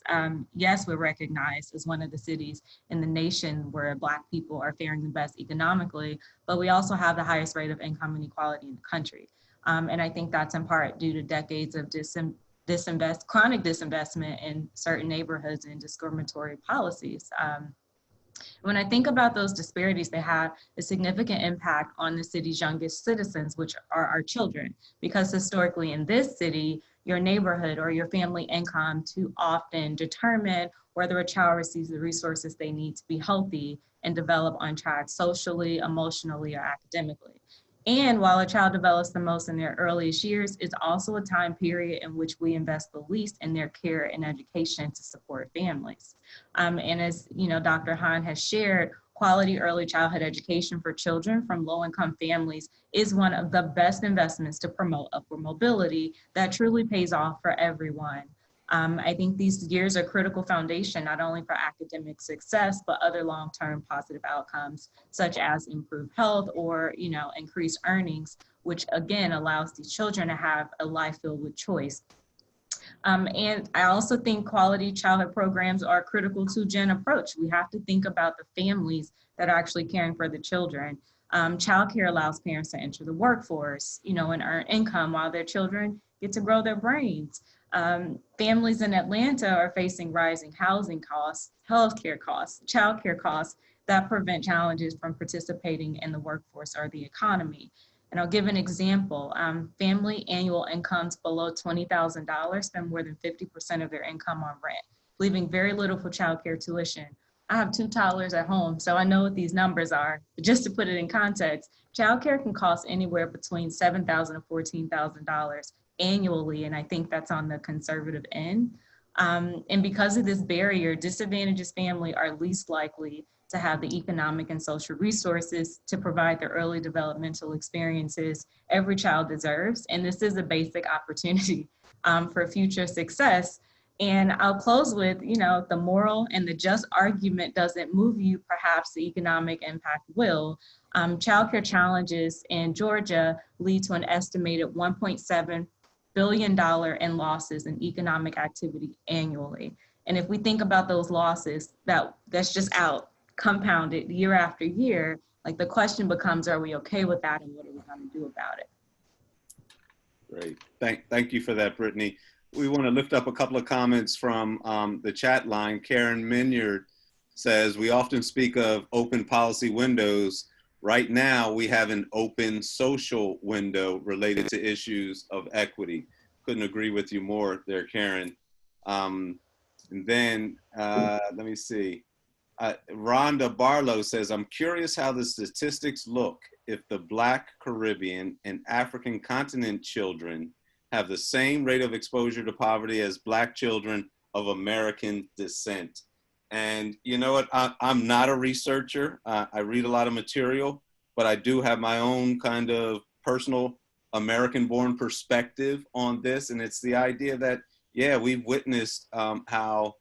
Yes, we're recognized as one of the cities in the nation where Black people are faring the best economically, but we also have the highest rate of income inequality in the country. And I think that's in part due to decades of chronic disinvestment in certain neighborhoods and discriminatory policies. When I think about those disparities, they have a significant impact on the city's youngest citizens, which are our children, because historically in this city, your neighborhood or your family income too often determine whether a child receives the resources they need to be healthy and develop on track socially, emotionally, or academically. And while a child develops the most in their earliest years, it's also a time period in which we invest the least in their care and education to support families. And as Dr. Hahn has shared, quality early childhood education for children from low-income families is one of the best investments to promote upward mobility that truly pays off for everyone. I think these years are critical foundation, not only for academic success, but other long-term positive outcomes, such as improved health or, increased earnings, which again allows these children to have a life filled with choice. And I also think quality childhood programs are a critical two-gen approach. We have to think about the families that are actually caring for the children. Childcare allows parents to enter the workforce, and earn income while their children get to grow their brains. Families in Atlanta are facing rising housing costs, healthcare costs, childcare costs that prevent challenges from participating in the workforce or the economy. And I'll give an example. Family annual incomes below $20,000 spend more than 50% of their income on rent, leaving very little for childcare tuition. I have 2 toddlers at home, so I know what these numbers are. But just to put it in context, childcare can cost anywhere between $7,000 and $14,000 annually, and I think that's on the conservative end. And because of this barrier, disadvantaged families are least likely to have the economic and social resources to provide the early developmental experiences every child deserves. And this is a basic opportunity for future success. And I'll close with, the moral and the just argument doesn't move you, perhaps the economic impact will. Childcare challenges in Georgia lead to an estimated $1.7 billion in losses in economic activity annually. And if we think about those losses, that's just out compounded year after year, like the question becomes, are we okay with that and what are we going to do about it? Great. Thank you for that, Brittany. We want to lift up a couple of comments from the chat line. Karen Minyard says, we often speak of open policy windows. Right now, we have an open social window related to issues of equity. Couldn't agree with you more there, Karen. And then, let me see. Rhonda Barlow says, I'm curious how the statistics look if the Black, Caribbean, and African continent children have the same rate of exposure to poverty as Black children of American descent. And you know what, I'm not a researcher. I read a lot of material, but I do have my own kind of personal American-born perspective on this. And it's the idea that, yeah, we've witnessed how,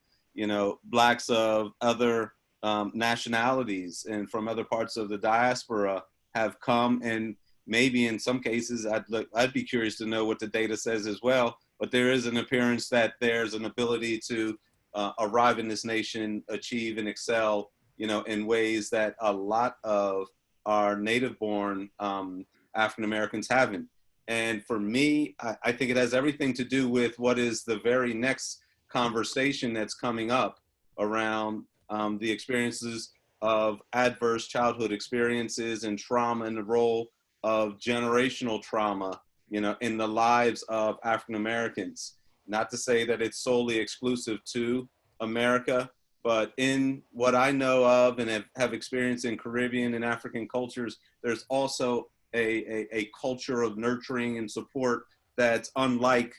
Blacks of other nationalities and from other parts of the diaspora have come, and maybe in some cases, I'd be curious to know what the data says as well, but there is an appearance that there's an ability to arrive in this nation, achieve and excel, in ways that a lot of our native-born African-Americans haven't. And for me, I think it has everything to do with what is the very next conversation that's coming up around the experiences of adverse childhood experiences and trauma, and the role of generational trauma, in the lives of African Americans. Not to say that it's solely exclusive to America, but in what I know of and have experienced in Caribbean and African cultures, there's also a culture of nurturing and support that's unlike,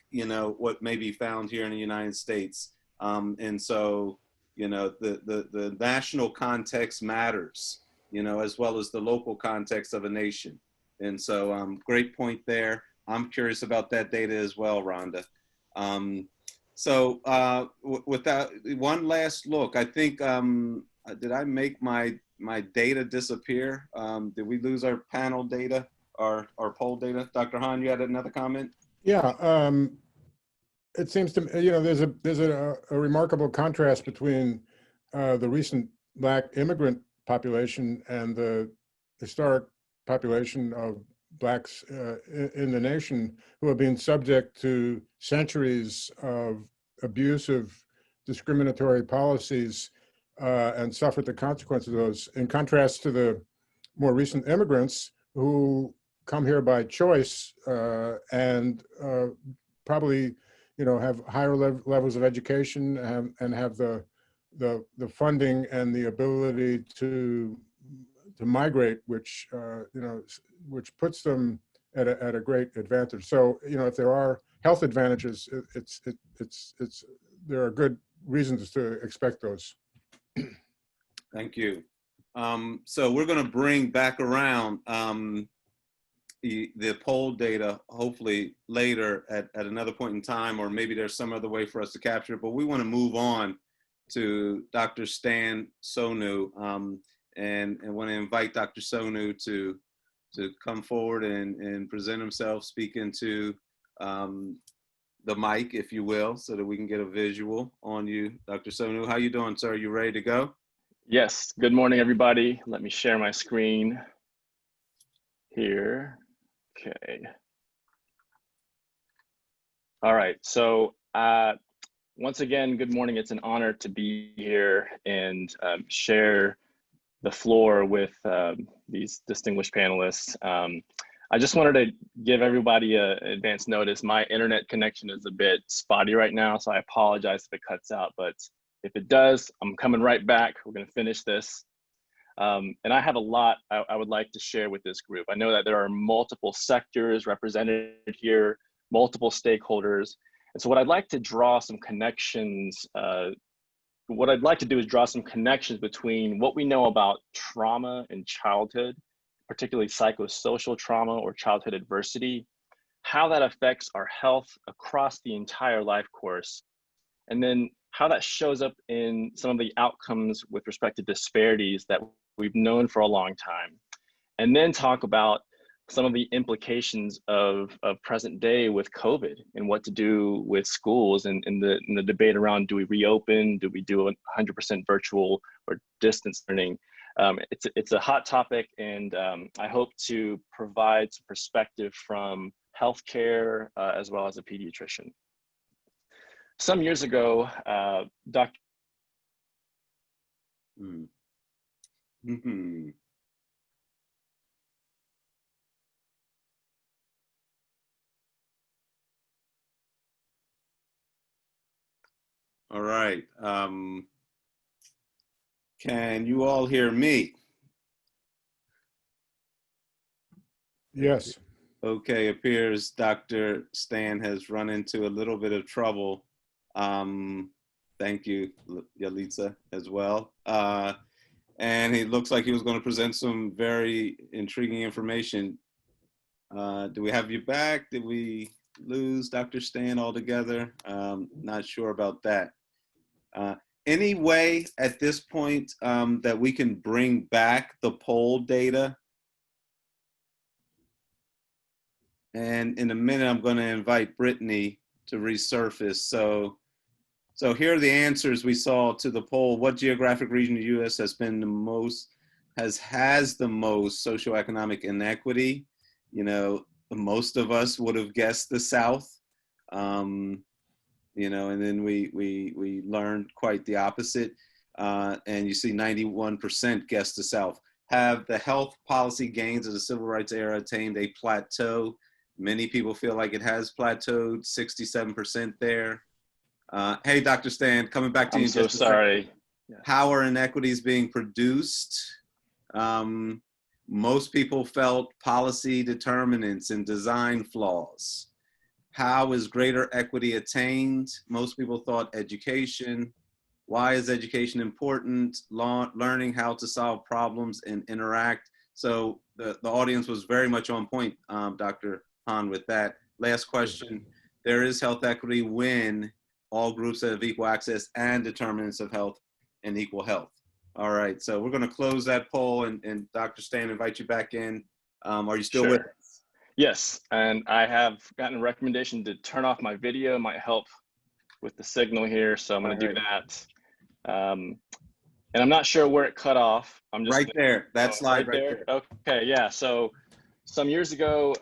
what may be found here in the United States. And so, the national context matters, as well as the local context of a nation. And so, great point there. I'm curious about that data as well, Rhonda. With that, one last look, I think, did I make my data disappear? Did we lose our panel data, our poll data? Dr. Hahn, you had another comment? Yeah, it seems to me, there's a remarkable contrast between the recent Black immigrant population and the historic population of Blacks in the nation who have been subject to centuries of abusive, discriminatory policies and suffered the consequences of those, in contrast to the more recent immigrants who come here by choice and probably, have higher levels of education and have the funding and the ability to migrate, which which puts them at a great advantage. So, if there are health advantages, there are good reasons to expect those. Thank you. So we're going to bring back around the poll data, hopefully later at another point in time, or maybe there's some other way for us to capture it, but we want to move on to Dr. Stan Sonu, and want to invite Dr. Sonu to come forward and present himself, speak into the mic, if you will, so that we can get a visual on you. Dr. Sonu, how you doing, sir? You ready to go? Yes, good morning, everybody. Let me share my screen here. Okay. All right, so once again, good morning. It's an honor to be here and share the floor with these distinguished panelists. I just wanted to give everybody an advance notice. My internet connection is a bit spotty right now, so I apologize if it cuts out, but if it does, I'm coming right back. We're gonna finish this. And I have a lot I would like to share with this group. I know that there are multiple sectors represented here, multiple stakeholders. And so what I'd like to draw some connections, what I'd like to do is draw some connections between what we know about trauma in childhood, particularly psychosocial trauma or childhood adversity, how that affects our health across the entire life course, and then how that shows up in some of the outcomes with respect to disparities that we've known for a long time. And then talk about some of the implications of present day with COVID and what to do with schools and in the debate around, do we reopen, do we do 100% virtual or distance learning? It's a hot topic, and I hope to provide some perspective from healthcare as well as a pediatrician. Some years ago, Dr. All right. Can you all hear me? Yes. Okay, appears Dr. Stan has run into a little bit of trouble. Thank you, Yalitza, as well. And it looks like he was going to present some very intriguing information. Do we have you back? Did we lose Dr. Stan altogether? Not sure about that. Any way at this point that we can bring back the poll data? And in a minute, I'm going to invite Brittany to resurface. So here are the answers we saw to the poll. What geographic region in the U.S. has been the most, has the most socioeconomic inequity? You know, most of us would have guessed the South. You know, and then we learned quite the opposite. And you see 91% guessed the South. Have the health policy gains of the civil rights era attained a plateau? Many people feel like it has plateaued, 67% there. Hey, Dr. Stan, coming back to you. I'm so sorry. Yeah. How are inequities being produced? Most people felt policy determinants and design flaws. How is greater equity attained? Most people thought education. Why is education important? Learning how to solve problems and interact. So the audience was very much on point, Dr. Hahn, with that. Last question. There is health equity when all groups have equal access and determinants of health and equal health. All right, so we're going to close that poll, and Dr. Stan, invite you back in. Are you still with us? Yes, and I have gotten a recommendation to turn off my video. It might help with the signal here, so I'm going to do that. And I'm not sure where it cut off. I'm just right there. That slide right there. Okay, yeah. So some years ago,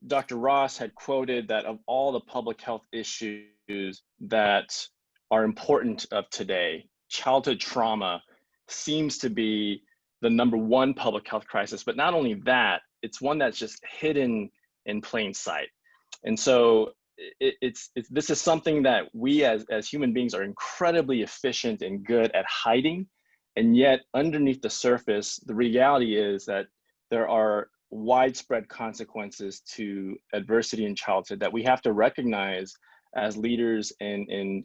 Dr. Ross had quoted that of all the public health issues that are important of today, childhood trauma seems to be the #1 public health crisis. But not only that, it's one that's just hidden in plain sight. And so this is something that we as human beings are incredibly efficient and good at hiding. And yet underneath the surface, the reality is that there are widespread consequences to adversity in childhood that we have to recognize as leaders and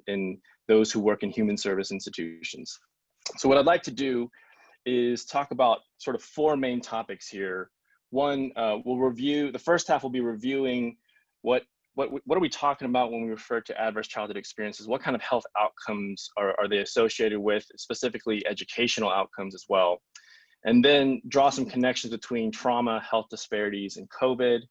those who work in human service institutions. So what I'd like to do is talk about sort of 4 main topics here. One, we'll review, the first half will be reviewing what are we talking about when we refer to adverse childhood experiences? What kind of health outcomes are they associated with, specifically educational outcomes as well? And then draw some connections between trauma, health disparities, and COVID.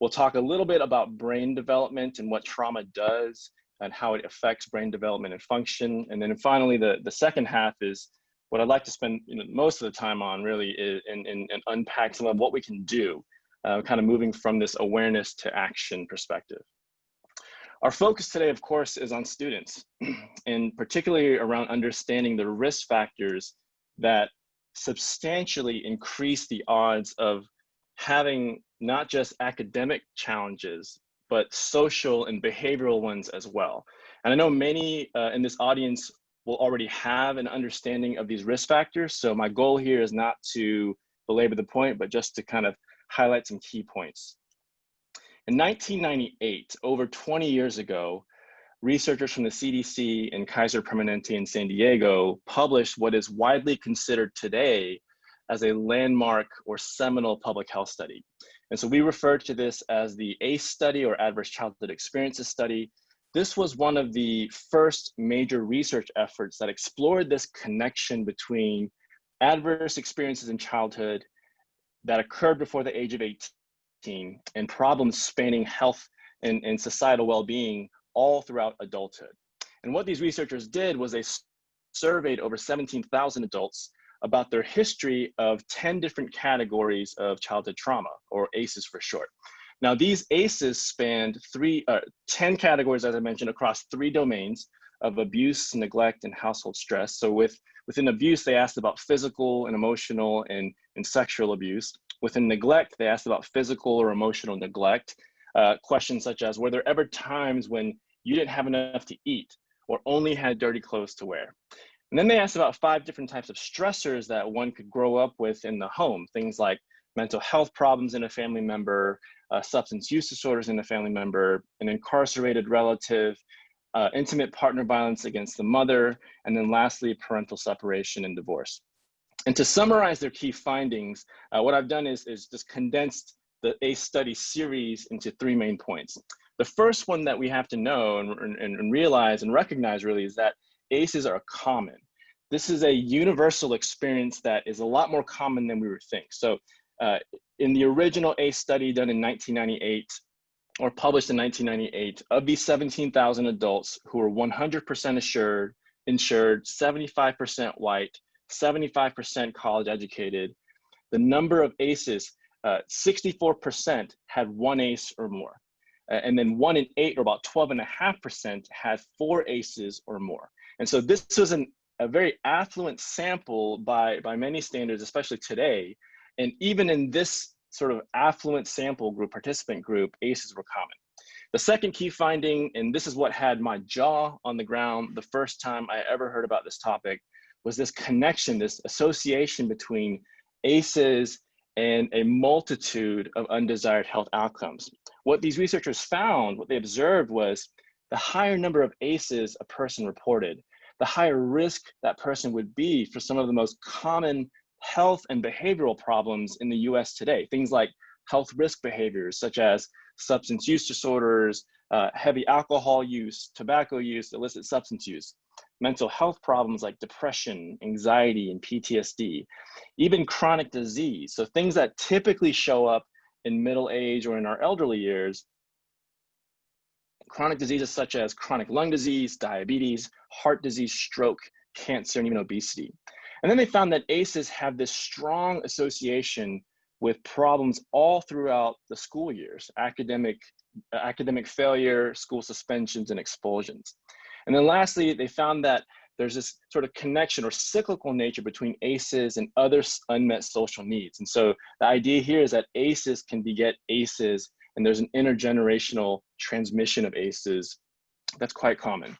We'll talk a little bit about brain development and what trauma does and how it affects brain development and function. And then finally, the second half is what I'd like to spend most of the time on really is and unpack some of what we can do, kind of moving from this awareness to action perspective. Our focus today, of course, is on students, and particularly around understanding the risk factors that substantially increase the odds of having not just academic challenges, but social and behavioral ones as well. And I know many in this audience will already have an understanding of these risk factors. So my goal here is not to belabor the point, but just to kind of highlight some key points. In 1998, over 20 years ago, researchers from the CDC and Kaiser Permanente in San Diego published what is widely considered today as a landmark or seminal public health study. And so we refer to this as the ACE study, or Adverse Childhood Experiences study. This was one of the first major research efforts that explored this connection between adverse experiences in childhood that occurred before the age of 18 and problems spanning health and societal well-being all throughout adulthood. And what these researchers did was they surveyed over 17,000 adults about their history of 10 different categories of childhood trauma, or ACEs for short. Now, these ACEs spanned 10 categories, as I mentioned, across 3 domains of abuse, neglect, and household stress. So within abuse, they asked about physical and emotional and sexual abuse. Within neglect, they asked about physical or emotional neglect. Questions such as, were there ever times when you didn't have enough to eat or only had dirty clothes to wear? And then they asked about 5 different types of stressors that one could grow up with in the home. Things like mental health problems in a family member, substance use disorders in a family member, an incarcerated relative, intimate partner violence against the mother, and then lastly, parental separation and divorce. And to summarize their key findings, what I've done is just condensed the ACE study series into 3 main points. The first one that we have to know and realize and recognize really is that ACEs are common. This is a universal experience that is a lot more common than we would think. So in the original ACE study done in 1998, or published in 1998, of these 17,000 adults who were 100% insured, 75% white, 75% college educated, the number of ACEs, 64% had 1 ACE or more. And then 1 in 8, or about 12.5%, had 4 ACEs or more. And so this was a very affluent sample by many standards, especially today. And even in this sort of affluent sample group, participant group, ACEs were common. The second key finding, and this is what had my jaw on the ground the first time I ever heard about this topic, was this connection, this association between ACEs and a multitude of undesired health outcomes. What these researchers found, what they observed, was the higher number of ACEs a person reported, the higher risk that person would be for some of the most common health and behavioral problems in the US today. Things like health risk behaviors such as substance use disorders, heavy alcohol use, tobacco use, illicit substance use, mental health problems like depression, anxiety, and PTSD, even chronic disease. So things that typically show up in middle age or in our elderly years, chronic diseases such as chronic lung disease, diabetes, heart disease, stroke, cancer, and even obesity. And then they found that ACEs have this strong association with problems all throughout the school years, academic failure, school suspensions, and expulsions. And then lastly, they found that there's this sort of connection or cyclical nature between ACEs and other unmet social needs. And so the idea here is that ACEs can beget ACEs, and there's an intergenerational transmission of ACEs that's quite common.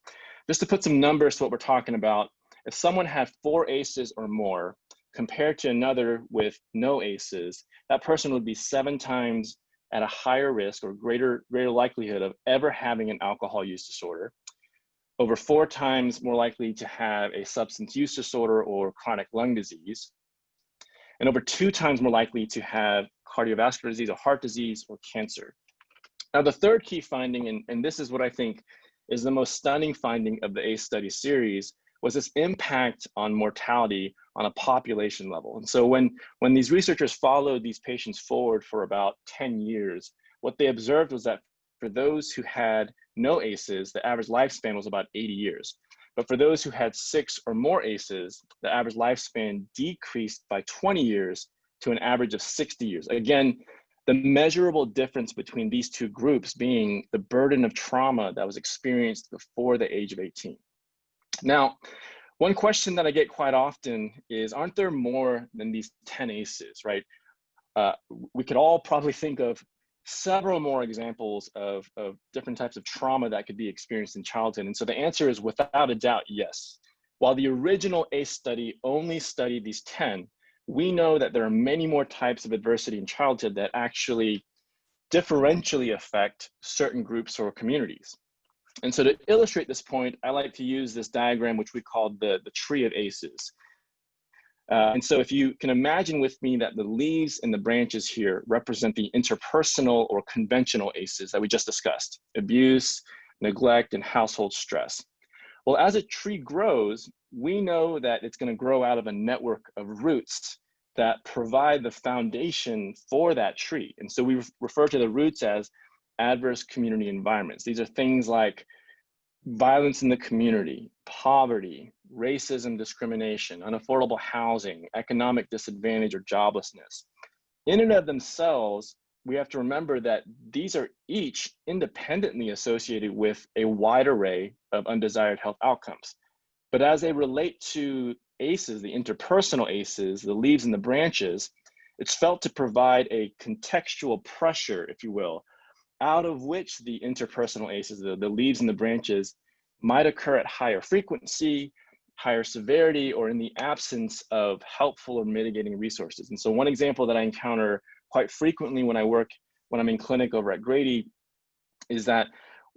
Just to put some numbers to what we're talking about, if someone had 4 ACEs or more compared to another with no ACEs, that person would be 7 times at a higher risk or greater likelihood of ever having an alcohol use disorder, over 4 times more likely to have a substance use disorder or chronic lung disease, and over 2 times more likely to have cardiovascular disease or heart disease or cancer. Now, the third key finding, and this is what I think is the most stunning finding of the ACE study series, was this impact on mortality on a population level. And so when these researchers followed these patients forward for about 10 years, what they observed was that for those who had no ACEs, the average lifespan was about 80 years. But for those who had 6 or more ACEs, the average lifespan decreased by 20 years to an average of 60 years. Again, the measurable difference between these 2 groups being the burden of trauma that was experienced before the age of 18. Now, one question that I get quite often is, aren't there more than these 10 ACEs, right? We could all probably think of several more examples of different types of trauma that could be experienced in childhood. And so the answer is without a doubt, yes. While the original ACE study only studied these 10, we know that there are many more types of adversity in childhood that actually differentially affect certain groups or communities. And so to illustrate this point, I like to use this diagram, which we call the tree of ACEs. And so if you can imagine with me that the leaves and the branches here represent the interpersonal or conventional ACEs that we just discussed: abuse, neglect, and household stress. Well, as a tree grows, we know that it's going to grow out of a network of roots that provide the foundation for that tree. And so we refer to the roots as adverse community environments. These are things like violence in the community, poverty, racism, discrimination, unaffordable housing, economic disadvantage, or joblessness. In and of themselves, we have to remember that these are each independently associated with a wide array of undesired health outcomes. But as they relate to ACEs, the interpersonal ACEs, the leaves and the branches, it's felt to provide a contextual pressure, if you will, out of which the interpersonal ACEs, the leaves and the branches, might occur at higher frequency, higher severity, or in the absence of helpful or mitigating resources. And so one example that I encounter quite frequently when I'm in clinic over at Grady is that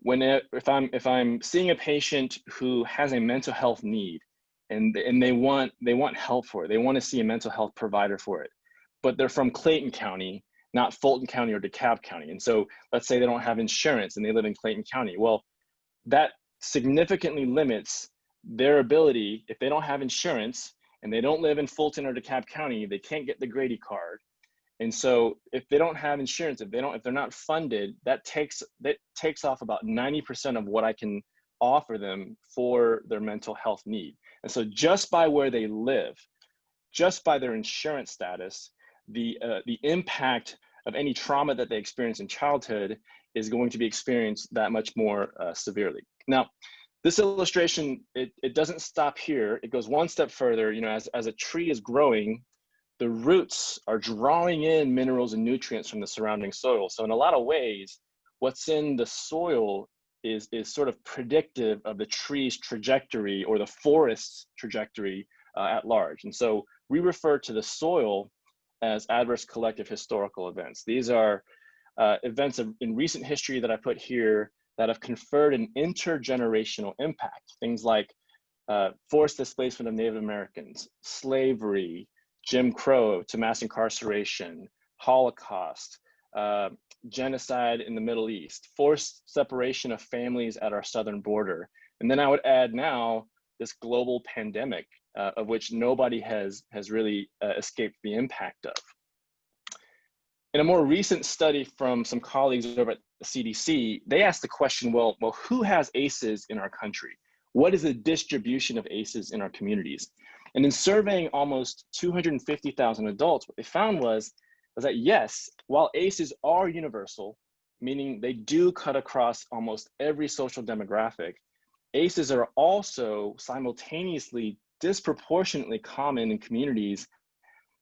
if I'm seeing a patient who has a mental health need and they want help for it, they want to see a mental health provider for it, but they're from Clayton County, not Fulton County or DeKalb County. And so let's say they don't have insurance and they live in Clayton County. Well, that significantly limits their ability. If they don't have insurance and they don't live in Fulton or DeKalb County, they can't get the Grady card. And so if they don't have insurance, if they're not funded, that takes off about 90% of what I can offer them for their mental health need. And so just by where they live, just by their insurance status, the impact of any trauma that they experience in childhood is going to be experienced that much more severely. Now, this illustration, it doesn't stop here. It goes one step further. You know, as a tree is growing, the roots are drawing in minerals and nutrients from the surrounding soil. So in a lot of ways, what's in the soil is sort of predictive of the tree's trajectory or the forest's trajectory at large. And so we refer to the soil as adverse collective historical events. These are events in recent history that I put here that have conferred an intergenerational impact. Things like forced displacement of Native Americans, slavery, Jim Crow to mass incarceration, Holocaust, genocide in the Middle East, forced separation of families at our southern border. And then I would add now this global pandemic of which nobody has really escaped the impact of. In a more recent study from some colleagues over at the CDC, they asked the question, well, who has ACEs in our country? What is the distribution of ACEs in our communities? And in surveying almost 250,000 adults, what they found was that yes, while ACEs are universal, meaning they do cut across almost every social demographic, ACEs are also simultaneously disproportionately common in communities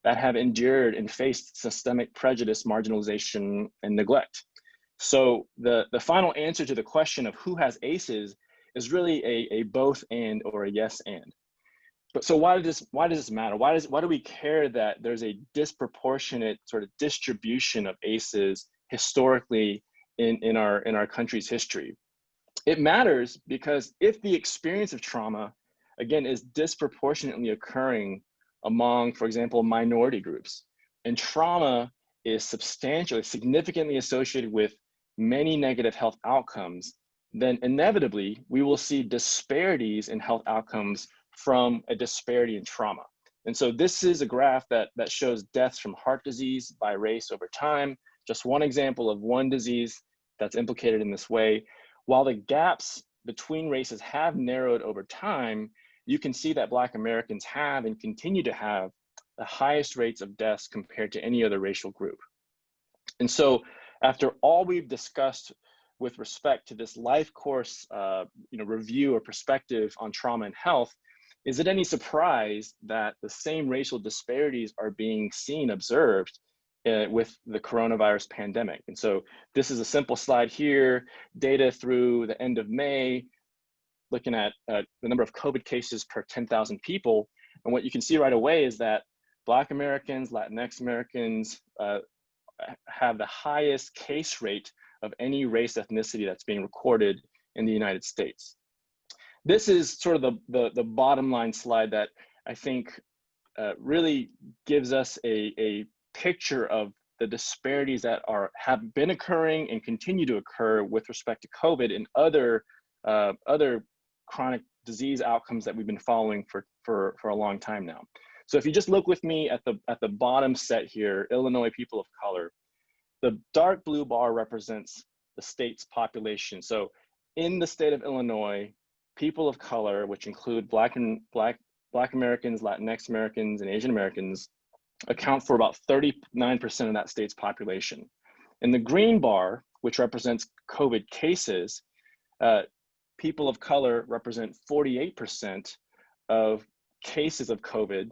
that have endured and faced systemic prejudice, marginalization, and neglect. So the final answer to the question of who has ACEs is really a both and or a yes and. But so why does this matter? Why do we care that there's a disproportionate sort of distribution of ACEs historically in our country's history? It matters because if the experience of trauma, again, is disproportionately occurring among, for example, minority groups, and trauma is significantly associated with many negative health outcomes, then inevitably we will see disparities in health outcomes from a disparity in trauma. And so this is a graph that shows deaths from heart disease by race over time, just one example of one disease that's implicated in this way. While the gaps between races have narrowed over time, you can see that Black Americans have and continue to have the highest rates of deaths compared to any other racial group. And so after all we've discussed with respect to this life course review or perspective on trauma and health, is it any surprise that the same racial disparities are being observed with the coronavirus pandemic? And so this is a simple slide here, data through the end of May, looking at the number of COVID cases per 10,000 people. And what you can see right away is that Black Americans, Latinx Americans have the highest case rate of any race ethnicity that's being recorded in the United States. This is sort of the bottom line slide that I think really gives us a picture of the disparities that have been occurring and continue to occur with respect to COVID and other chronic disease outcomes that we've been following for a long time now. So if you just look with me at the bottom set here, Illinois people of color, the dark blue bar represents the state's population. So in the state of Illinois, people of color, which include Black Americans, Latinx Americans, and Asian Americans, account for about 39% of that state's population. And the green bar, which represents COVID cases, people of color represent 48% of cases of COVID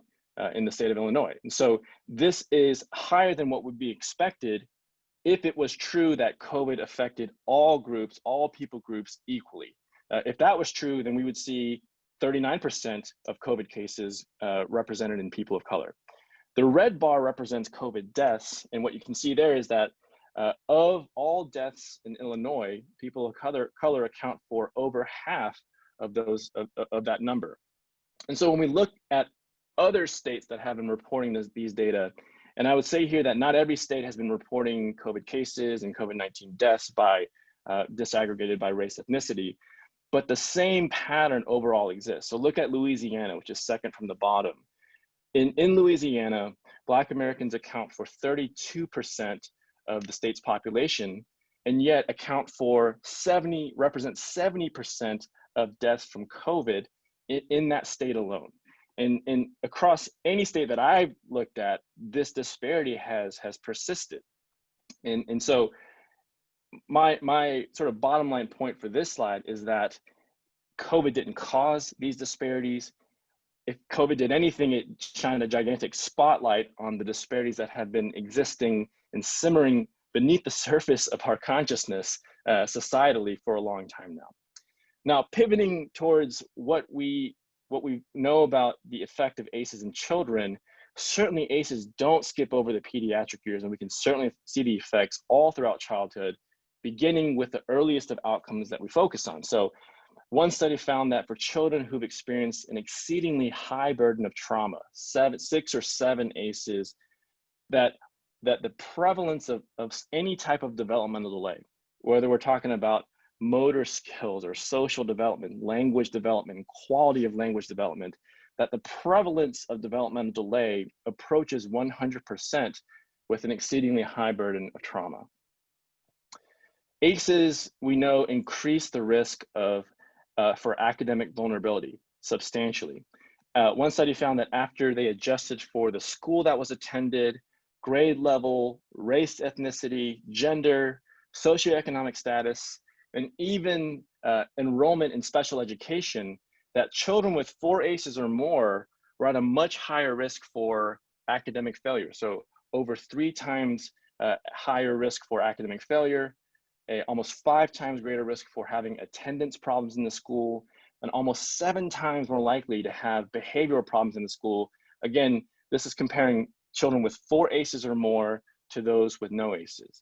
in the state of Illinois. And so this is higher than what would be expected if it was true that COVID affected all groups, all people groups equally. If that was true, then we would see 39% of COVID cases represented in people of color. The red bar represents COVID deaths, and what you can see there is that of all deaths in Illinois, people of color account for over half of those of that number. And so when we look at other states that have been reporting these data, and I would say here that not every state has been reporting COVID cases and COVID-19 deaths by disaggregated by race ethnicity, but the same pattern overall exists. So look at Louisiana, which is second from the bottom. In Louisiana, Black Americans account for 32% of the state's population, and yet represent 70% of deaths from COVID in that state alone. And across any state that I've looked at, this disparity has persisted. And so my sort of bottom line point for this slide is that COVID didn't cause these disparities. If COVID did anything, it shined a gigantic spotlight on the disparities that have been existing and simmering beneath the surface of our consciousness societally for a long time now. Now, pivoting towards what we know about the effect of ACEs in children, certainly ACEs don't skip over the pediatric years, and we can certainly see the effects all throughout childhood, beginning with the earliest of outcomes that we focus on. So one study found that for children who've experienced an exceedingly high burden of trauma, 6 or 7 ACEs, that the prevalence of any type of developmental delay, whether we're talking about motor skills or social development, language development, quality of language development, that the prevalence of developmental delay approaches 100% with an exceedingly high burden of trauma. ACEs, we know, increase the risk for academic vulnerability substantially. One study found that after they adjusted for the school that was attended, grade level, race, ethnicity, gender, socioeconomic status, and even enrollment in special education, that children with 4 ACEs or more were at a much higher risk for academic failure. So over 3 times higher risk for academic failure, almost 5 times greater risk for having attendance problems in the school, and almost 7 times more likely to have behavioral problems in the school. Again, this is comparing children with 4 ACEs or more to those with no ACEs.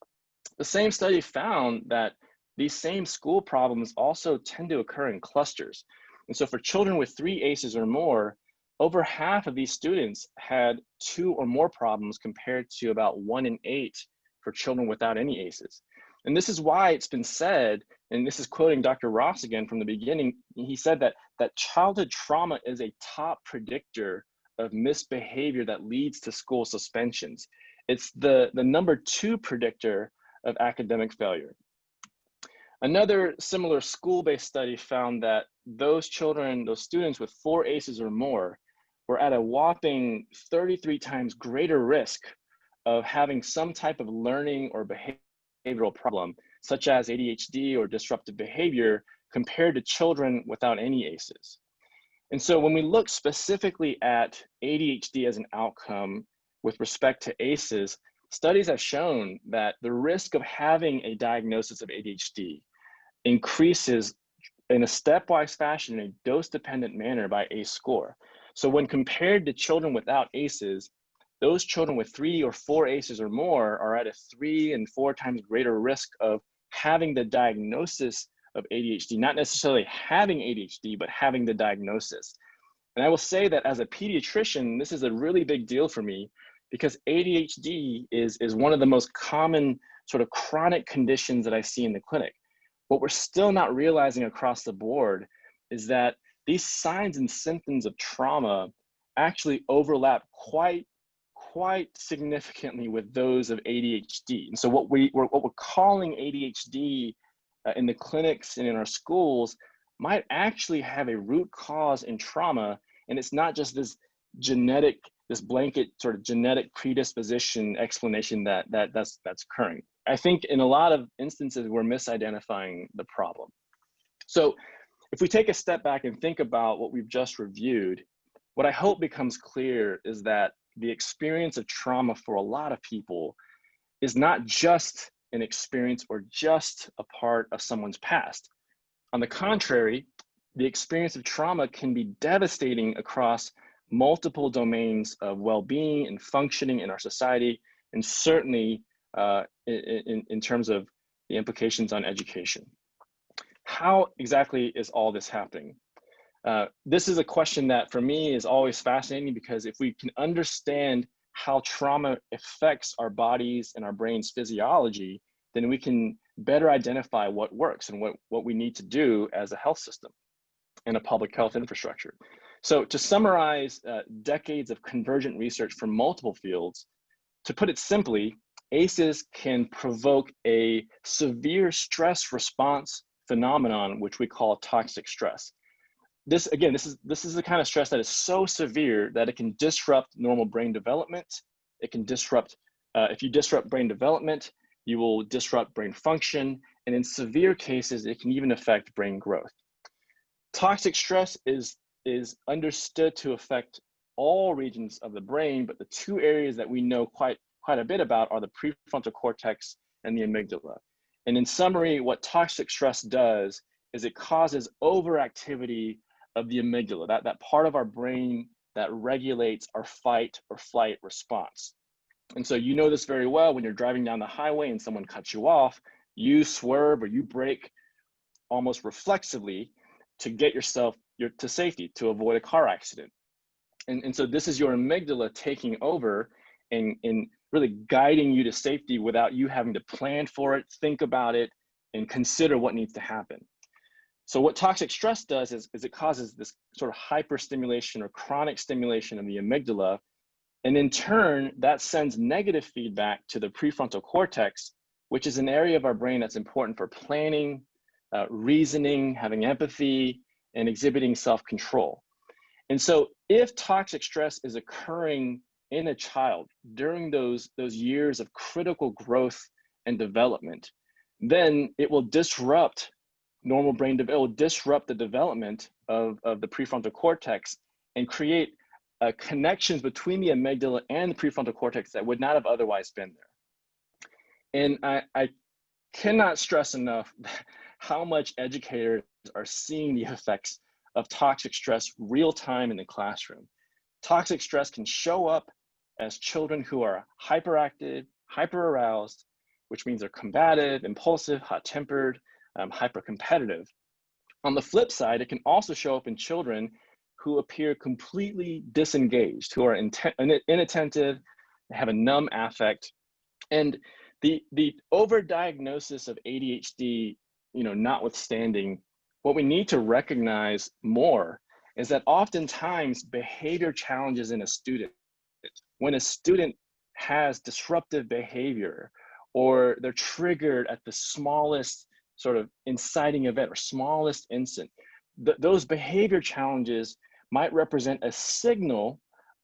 The same study found that these same school problems also tend to occur in clusters. And so for children with 3 ACEs or more, over half of these students had 2 or more problems compared to about 1 in 8 for children without any ACEs. And this is why it's been said, and this is quoting Dr. Ross again from the beginning, he said that childhood trauma is a top predictor of misbehavior that leads to school suspensions. It's the number 2 predictor of academic failure. Another similar school-based study found that those students with 4 ACEs or more were at a whopping 33 times greater risk of having some type of learning or behavioral problem, such as ADHD or disruptive behavior, compared to children without any ACEs. And so when we look specifically at ADHD as an outcome with respect to ACEs, studies have shown that the risk of having a diagnosis of ADHD increases in a stepwise fashion in a dose-dependent manner by ACE score. So when compared to children without ACEs, those children with 3 or 4 ACEs or more are at a 3 and 4 times greater risk of having the diagnosis of ADHD, not necessarily having ADHD, but having the diagnosis. And I will say that as a pediatrician, this is a really big deal for me, because ADHD is one of the most common sort of chronic conditions that I see in the clinic. What we're still not realizing across the board is that these signs and symptoms of trauma actually overlap quite significantly with those of ADHD. And so what we're calling ADHD in the clinics and in our schools might actually have a root cause in trauma. And it's not just this blanket sort of genetic predisposition explanation that's occurring. I think in a lot of instances, we're misidentifying the problem. So if we take a step back and think about what we've just reviewed, what I hope becomes clear is that the experience of trauma for a lot of people is not just an experience or just a part of someone's past. On the contrary, the experience of trauma can be devastating across multiple domains of well-being and functioning in our society, and certainly in terms of the implications on education. How exactly is all this happening? This is a question that for me is always fascinating, because if we can understand how trauma affects our bodies and our brain's physiology, then we can better identify what works and what we need to do as a health system and a public health infrastructure. So to summarize decades of convergent research from multiple fields, to put it simply, ACEs can provoke a severe stress response phenomenon, which we call toxic stress. This is the kind of stress that is so severe that it can disrupt normal brain development. It can disrupt, if you disrupt brain development, you will disrupt brain function. And in severe cases, it can even affect brain growth. Toxic stress is understood to affect all regions of the brain, but the two areas that we know quite a bit about are the prefrontal cortex and the amygdala. And in summary, what toxic stress does is it causes overactivity of the amygdala, that part of our brain that regulates our fight or flight response. And so you know this very well when you're driving down the highway and someone cuts you off, you swerve or you brake almost reflexively to get yourself to safety, to avoid a car accident. And so this is your amygdala taking over and really guiding you to safety without you having to plan for it, think about it, and consider what needs to happen. So what toxic stress does is it causes this sort of hyperstimulation or chronic stimulation of the amygdala. And in turn, that sends negative feedback to the prefrontal cortex, which is an area of our brain that's important for planning, reasoning, having empathy, and exhibiting self-control. And so if toxic stress is occurring in a child during those years of critical growth and development, then it will disrupt normal brain development, it will disrupt the development of the prefrontal cortex and create connections between the amygdala and the prefrontal cortex that would not have otherwise been there. And I cannot stress enough how much educators are seeing the effects of toxic stress real time in the classroom. Toxic stress can show up as children who are hyperactive, hyperaroused, which means they're combative, impulsive, hot-tempered, hyper-competitive. On the flip side, it can also show up in children who appear completely disengaged, who are inattentive, have a numb affect. And the overdiagnosis of ADHD, notwithstanding, what we need to recognize more is that oftentimes behavior challenges in a student, when a student has disruptive behavior or they're triggered at the smallest sort of inciting event or smallest incident, those behavior challenges might represent a signal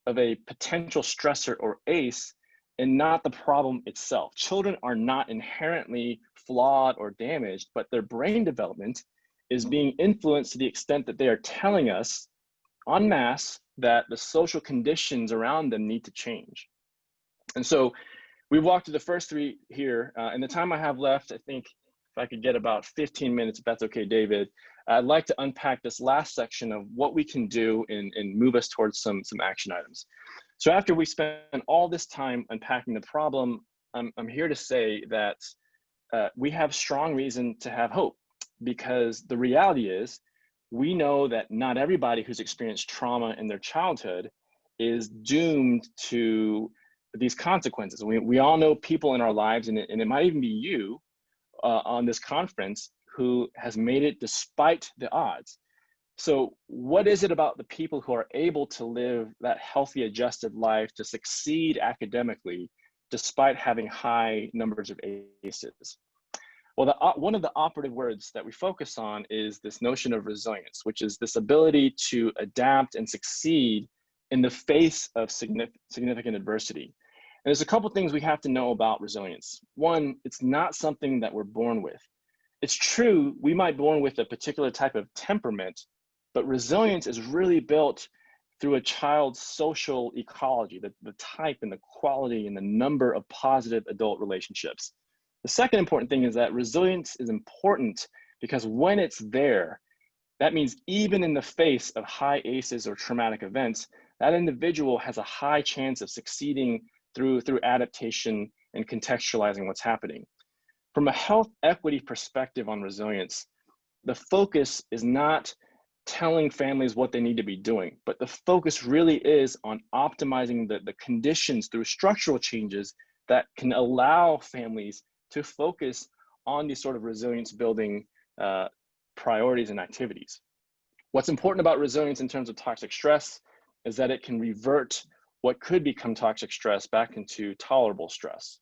of a potential stressor or ACE and not the problem itself. Children are not inherently flawed or damaged, but their brain development is being influenced to the extent that they are telling us en masse that the social conditions around them need to change. And so we've walked through the first three here. And the time I have left, I think if I could get about 15 minutes, if that's okay, David, I'd like to unpack this last section of what we can do and move us towards some action items. So after we spend all this time unpacking the problem, I'm here to say that we have strong reason to have hope, because the reality is we know that not everybody who's experienced trauma in their childhood is doomed to these consequences. We all know people in our lives, and it might even be you on this conference, who has made it despite the odds. So what is it about the people who are able to live that healthy, adjusted life, to succeed academically despite having high numbers of ACEs? Well, one of the operative words that we focus on is this notion of resilience, which is this ability to adapt and succeed in the face of significant adversity. And there's a couple things we have to know about resilience. One, it's not something that we're born with. It's true, we might be born with a particular type of temperament, but resilience is really built through a child's social ecology, the type and the quality and the number of positive adult relationships. The second important thing is that resilience is important because when it's there, that means even in the face of high ACEs or traumatic events, that individual has a high chance of succeeding through adaptation and contextualizing what's happening. From a health equity perspective on resilience, the focus is not telling families what they need to be doing, but the focus really is on optimizing the conditions through structural changes that can allow families to focus on these sort of resilience building priorities and activities. What's important about resilience in terms of toxic stress is that it can revert what could become toxic stress back into tolerable stress.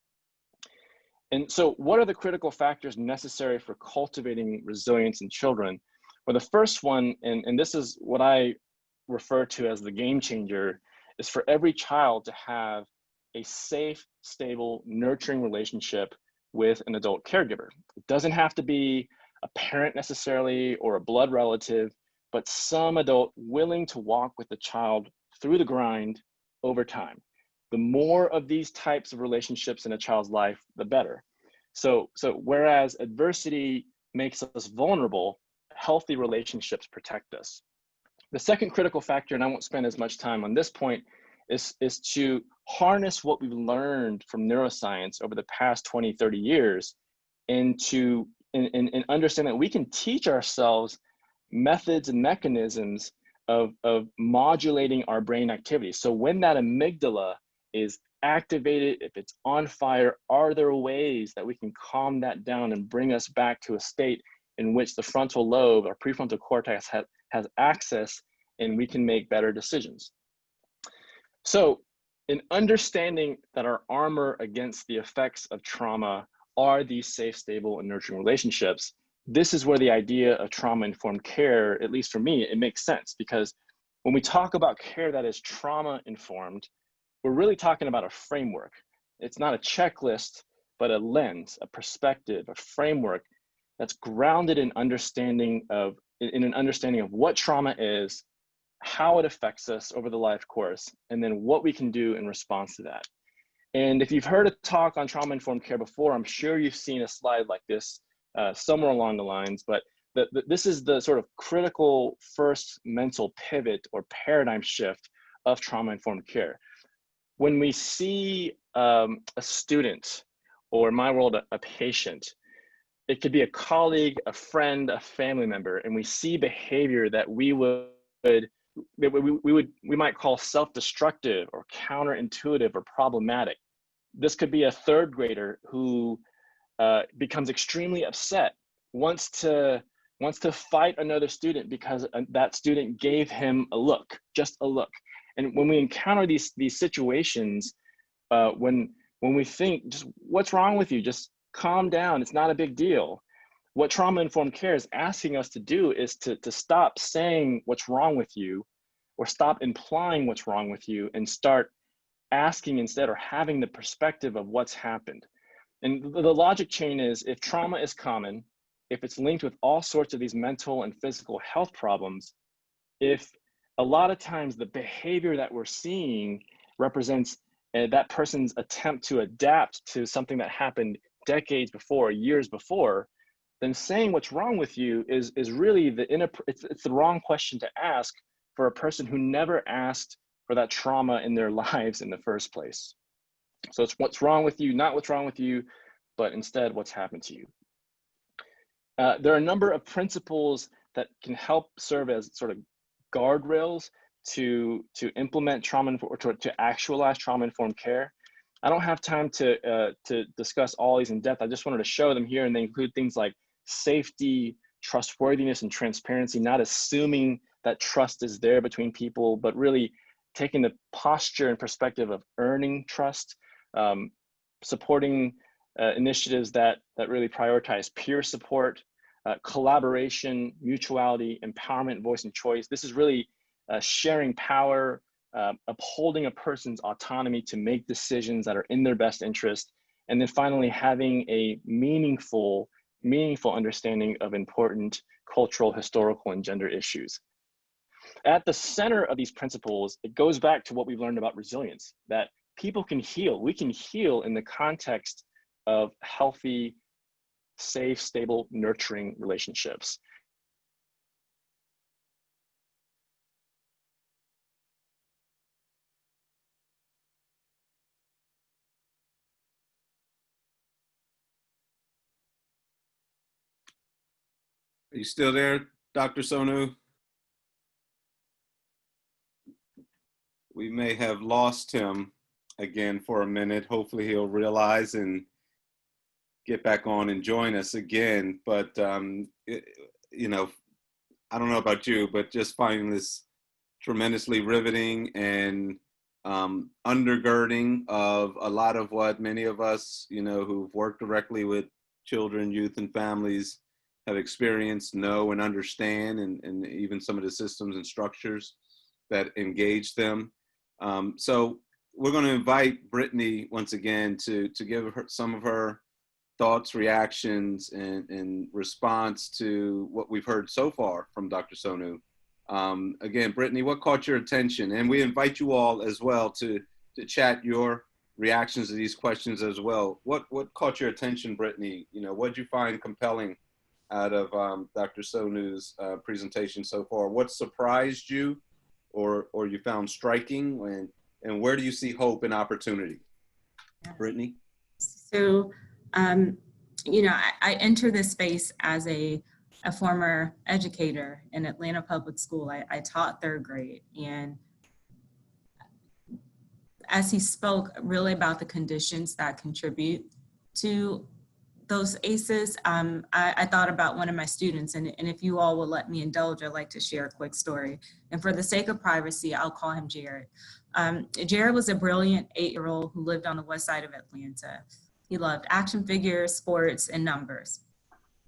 And so what are the critical factors necessary for cultivating resilience in children? Well, the first one, and this is what I refer to as the game changer, is for every child to have a safe, stable, nurturing relationship with an adult caregiver. It doesn't have to be a parent necessarily or a blood relative, but some adult willing to walk with the child through the grind over time. The more of these types of relationships in a child's life, the better. So whereas adversity makes us vulnerable, healthy relationships protect us. The second critical factor, and I won't spend as much time on this point, is to harness what we've learned from neuroscience over the past 20, 30 years and understand that we can teach ourselves methods and mechanisms of modulating our brain activity. So when that amygdala is activated, if it's on fire, are there ways that we can calm that down and bring us back to a state in which the frontal lobe or prefrontal cortex has access and we can make better decisions? So in understanding that our armor against the effects of trauma are these safe, stable, and nurturing relationships, this is where the idea of trauma-informed care, at least for me, it makes sense, because when we talk about care that is trauma-informed, we're really talking about a framework. It's not a checklist, but a lens, a perspective, a framework that's grounded in an understanding of what trauma is, how it affects us over the life course, and then what we can do in response to that. And if you've heard a talk on trauma-informed care before, I'm sure you've seen a slide like this somewhere along the lines, but this is the sort of critical first mental pivot or paradigm shift of trauma-informed care. When we see a student, or in my world, a patient, it could be a colleague, a friend, a family member, and we see behavior that we might call self-destructive or counterintuitive or problematic. This could be a third grader who becomes extremely upset, wants to fight another student because that student gave him a look, just a look. And when we encounter these situations, when we think, just what's wrong with you? Just calm down. It's not a big deal. What trauma-informed care is asking us to do is to stop saying what's wrong with you, or stop implying what's wrong with you, and start asking instead, or having the perspective of what's happened. And the logic chain is, if trauma is common, if it's linked with all sorts of these mental and physical health problems, if a lot of times the behavior that we're seeing represents that person's attempt to adapt to something that happened decades before, years before, then saying what's wrong with you is really it's the wrong question to ask for a person who never asked for that trauma in their lives in the first place. So it's what's wrong with you, not what's wrong with you, but instead what's happened to you. There are a number of principles that can help serve as sort of guardrails to implement trauma, or to actualize trauma-informed care. I don't have time to discuss all these in depth. I just wanted to show them here, and they include things like safety, trustworthiness, and transparency, not assuming that trust is there between people, but really taking the posture and perspective of earning trust, supporting initiatives that really prioritize peer support, collaboration, mutuality, empowerment, voice, and choice. This is really sharing power, upholding a person's autonomy to make decisions that are in their best interest, and then finally having a meaningful understanding of important cultural, historical, and gender issues. At the center of these principles, it goes back to what we've learned about resilience, that people can heal. We can heal in the context of healthy, safe, stable, nurturing relationships. Are you still there, Dr. Sonu? We may have lost him again for a minute. Hopefully he'll realize and get back on and join us again. But, you know, I don't know about you, but just finding this tremendously riveting and undergirding of a lot of what many of us, you know, who've worked directly with children, youth, and families have experienced, know, and understand, and even some of the systems and structures that engage them. So we're going to invite Brittany once again to give her some of her thoughts, reactions, and response to what we've heard so far from Dr. Sonu. Again, Brittany, what caught your attention? And we invite you all as well to chat your reactions to these questions as well. What caught your attention, Brittany? You know, what did you find compelling out of Dr. Sonu's presentation so far? What surprised you or you found striking, and where do you see hope and opportunity? Brittany? So, you know, I enter this space as a former educator in Atlanta Public School. I taught third grade, and as he spoke really about the conditions that contribute to those ACEs, I thought about one of my students, and if you all will let me indulge, I'd like to share a quick story. And for the sake of privacy, I'll call him Jared. Jared was a brilliant 8-year-old who lived on the west side of Atlanta. He loved action figures, sports, and numbers.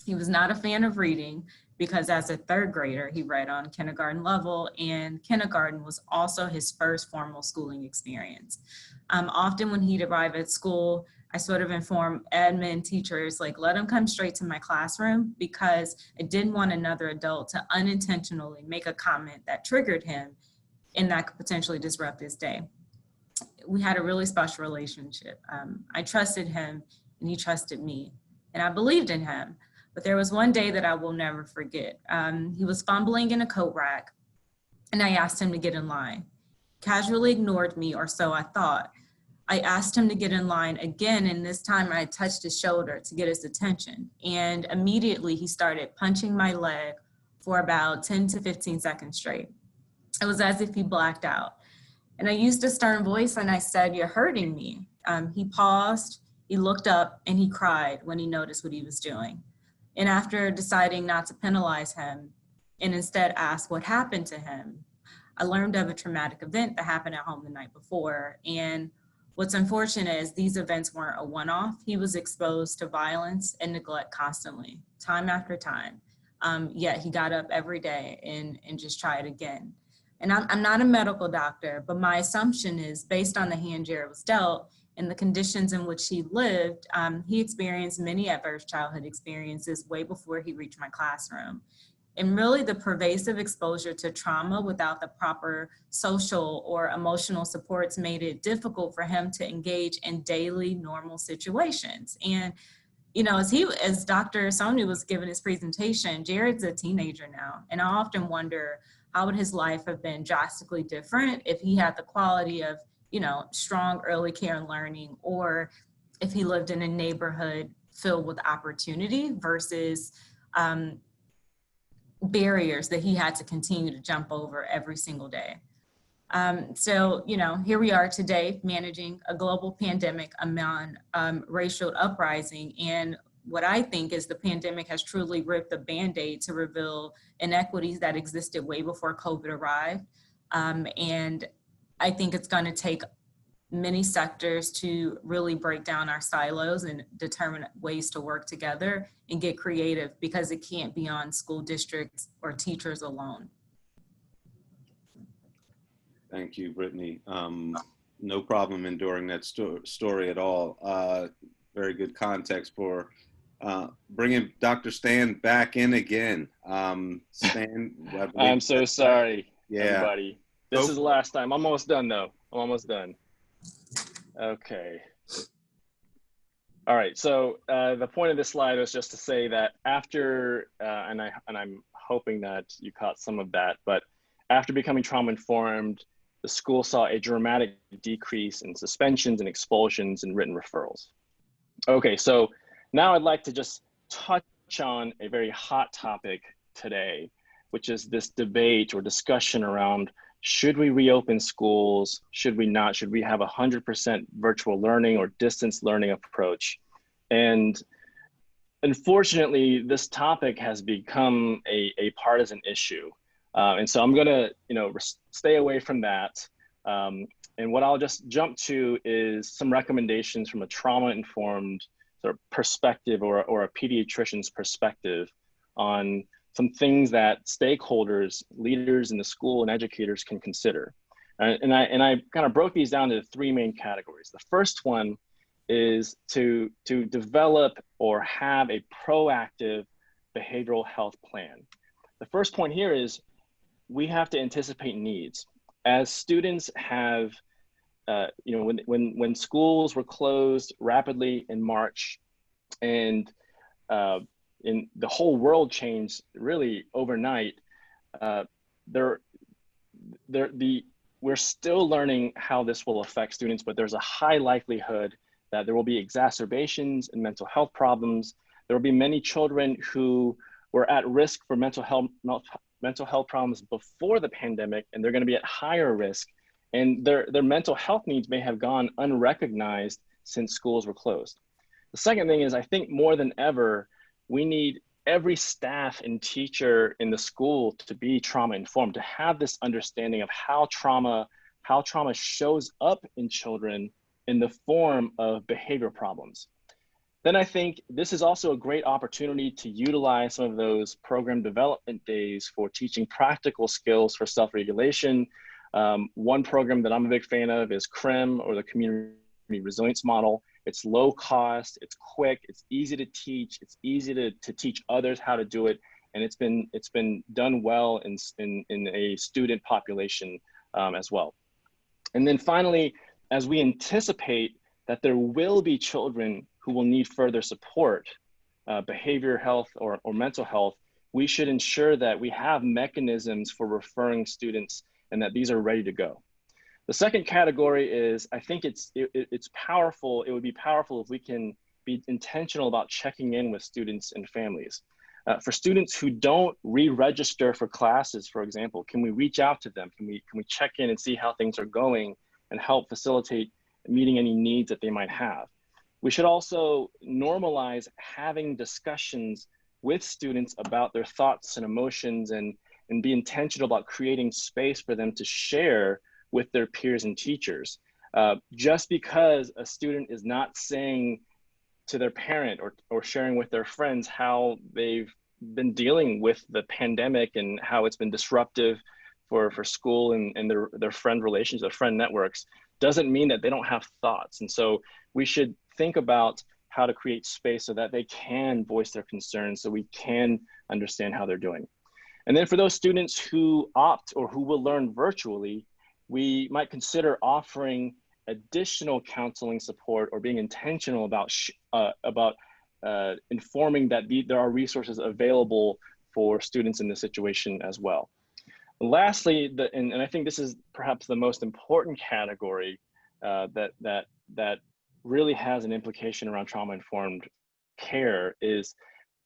He was not a fan of reading because as a third grader, he read on kindergarten level, and kindergarten was also his first formal schooling experience. Often when he'd arrive at school, I sort of informed admin teachers, like, let him come straight to my classroom, because I didn't want another adult to unintentionally make a comment that triggered him and that could potentially disrupt his day. We had a really special relationship. I trusted him and he trusted me, and I believed in him. But there was one day that I will never forget. He was fumbling in a coat rack, and I asked him to get in line. Casually ignored me, or so I thought. I asked him to get in line again, and this time I touched his shoulder to get his attention. And immediately he started punching my leg for about 10 to 15 seconds straight. It was as if he blacked out. And I used a stern voice and I said, "You're hurting me." He paused, he looked up, and he cried when he noticed what he was doing. And after deciding not to penalize him and instead ask what happened to him, I learned of a traumatic event that happened at home the night before. And what's unfortunate is these events weren't a one-off. He was exposed to violence and neglect constantly, time after time. Yet he got up every day and just tried again. And I'm not a medical doctor, but my assumption is, based on the hand Jared was dealt and the conditions in which he lived, he experienced many adverse childhood experiences way before he reached my classroom. And really the pervasive exposure to trauma without the proper social or emotional supports made it difficult for him to engage in daily normal situations. And, you know, as Dr. Sonu was giving his presentation, Jared's a teenager now. And I often wonder, how would his life have been drastically different if he had the quality of, you know, strong early care and learning, or if he lived in a neighborhood filled with opportunity versus barriers that he had to continue to jump over every single day. So, you know, here we are today managing a global pandemic among racial uprising. And what I think is the pandemic has truly ripped the Band-Aid to reveal inequities that existed way before COVID arrived. And I think it's going to take many sectors to really break down our silos and determine ways to work together and get creative, because it can't be on school districts or teachers alone. Thank you, Brittany. No problem enduring that story at all. Very good context for bringing Dr. Stan back in again. Stan, I'm so sorry, yeah. everybody. This is the last time. I'm almost done, though. I'm almost done. Okay. All right. So the point of this slide was just to say that after, and I'm hoping that you caught some of that, but after becoming trauma informed, the school saw a dramatic decrease in suspensions and expulsions and written referrals. Okay, so now I'd like to just touch on a very hot topic today, which is this debate or discussion around, should we reopen schools? Should we not? Should we have 100% virtual learning or distance learning approach? And unfortunately, this topic has become a partisan issue. And so I'm gonna, stay away from that. And what I'll just jump to is some recommendations from a trauma-informed sort of perspective or a pediatrician's perspective on some things that stakeholders, leaders in the school and educators can consider. And I kind of broke these down into three main categories. The first one is to develop or have a proactive behavioral health plan. The first point here is we have to anticipate needs. As students have, when schools were closed rapidly in March, and in the whole world changed really overnight, we're still learning how this will affect students, but there's a high likelihood that there will be exacerbations in mental health problems. There will be many children who were at risk for mental health problems before the pandemic, and they're going to be at higher risk, and their mental health needs may have gone unrecognized since schools were closed. The second thing is, I think more than ever, we need every staff and teacher in the school to be trauma informed, to have this understanding of how trauma shows up in children in the form of behavior problems. Then I think this is also a great opportunity to utilize some of those program development days for teaching practical skills for self-regulation. One program that I'm a big fan of is CREM, or the Community Resilience Model. It's low cost, it's quick, it's easy to teach, it's easy to teach others how to do it, and it's been done well in a student population as well. And then finally, as we anticipate that there will be children who will need further support, behavior health or mental health, we should ensure that we have mechanisms for referring students and that these are ready to go. The second category is, I think it's powerful. It would be powerful if we can be intentional about checking in with students and families. For students who don't re-register for classes, for example, can we reach out to them? Can we check in and see how things are going and help facilitate meeting any needs that they might have? We should also normalize having discussions with students about their thoughts and emotions, and be intentional about creating space for them to share with their peers and teachers. Just because a student is not saying to their parent or sharing with their friends how they've been dealing with the pandemic and how it's been disruptive for school and their friend relations, their friend networks, doesn't mean that they don't have thoughts. And so we should think about how to create space so that they can voice their concerns, so we can understand how they're doing. And then for those students who opt or who will learn virtually, we might consider offering additional counseling support or being intentional about informing that there are resources available for students in this situation as well. Lastly, and I think this is perhaps the most important category that really has an implication around trauma-informed care, is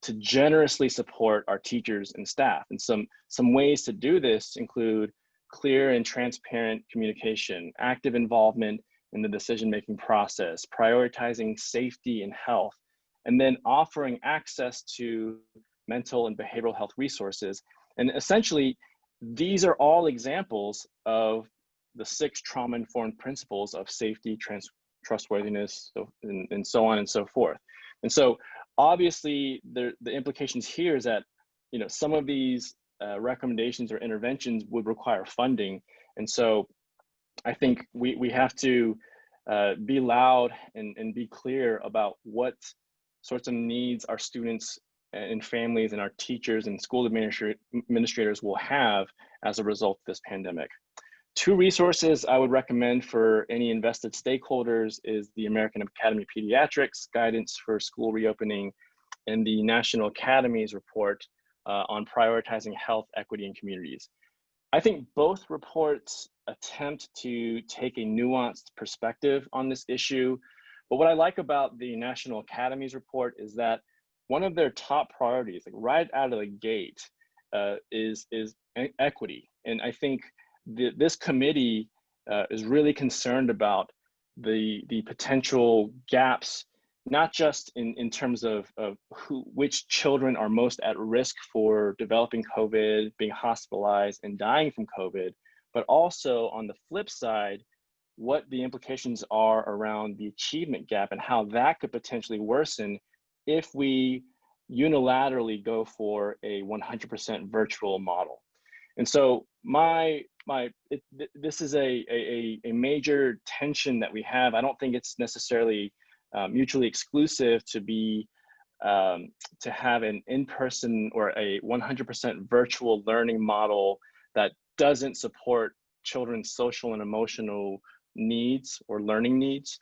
to generously support our teachers and staff. And some ways to do this include clear and transparent communication, active involvement in the decision-making process, prioritizing safety and health, and then offering access to mental and behavioral health resources. And essentially, these are all examples of the 6 trauma-informed principles of safety, trustworthiness, and so on and so forth. And so obviously the implications here is that, you know, some of these recommendations or interventions would require funding. And so I think we have to be loud and be clear about what sorts of needs our students and families and our teachers and school administrators will have as a result of this pandemic. 2 resources I would recommend for any invested stakeholders is the American Academy of Pediatrics Guidance for School Reopening and the National Academies report on prioritizing health, equity, and communities. I think both reports attempt to take a nuanced perspective on this issue. But what I like about the National Academies report is that one of their top priorities, like right out of the gate, is equity. And I think this committee is really concerned about the potential gaps, not just in terms of which children are most at risk for developing COVID, being hospitalized, and dying from COVID, but also on the flip side, what the implications are around the achievement gap and how that could potentially worsen if we unilaterally go for a 100% virtual model. And so this is a major tension that we have. I don't think it's necessarily mutually exclusive to have an in-person or a 100% virtual learning model that doesn't support children's social and emotional needs or learning needs,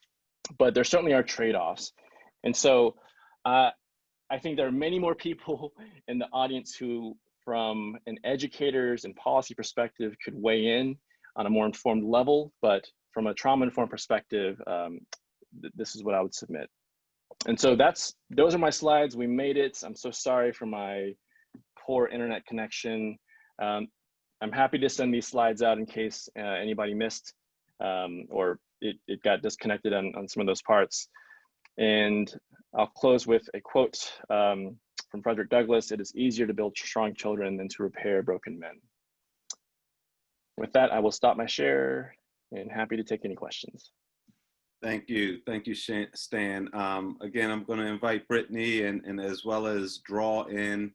but there certainly are trade-offs. And so I think there are many more people in the audience who, from an educator's and policy perspective, could weigh in on a more informed level, but from a trauma-informed perspective, this is what I would submit. And so those are my slides. We made it. I'm so sorry for my poor internet connection. I'm happy to send these slides out in case anybody missed or it got disconnected on some of those parts. And I'll close with a quote from Frederick Douglass: "It is easier to build strong children than to repair broken men." With that, I will stop my share and happy to take any questions. Thank you, Stan. Again, I'm going to invite Brittany and as well as draw in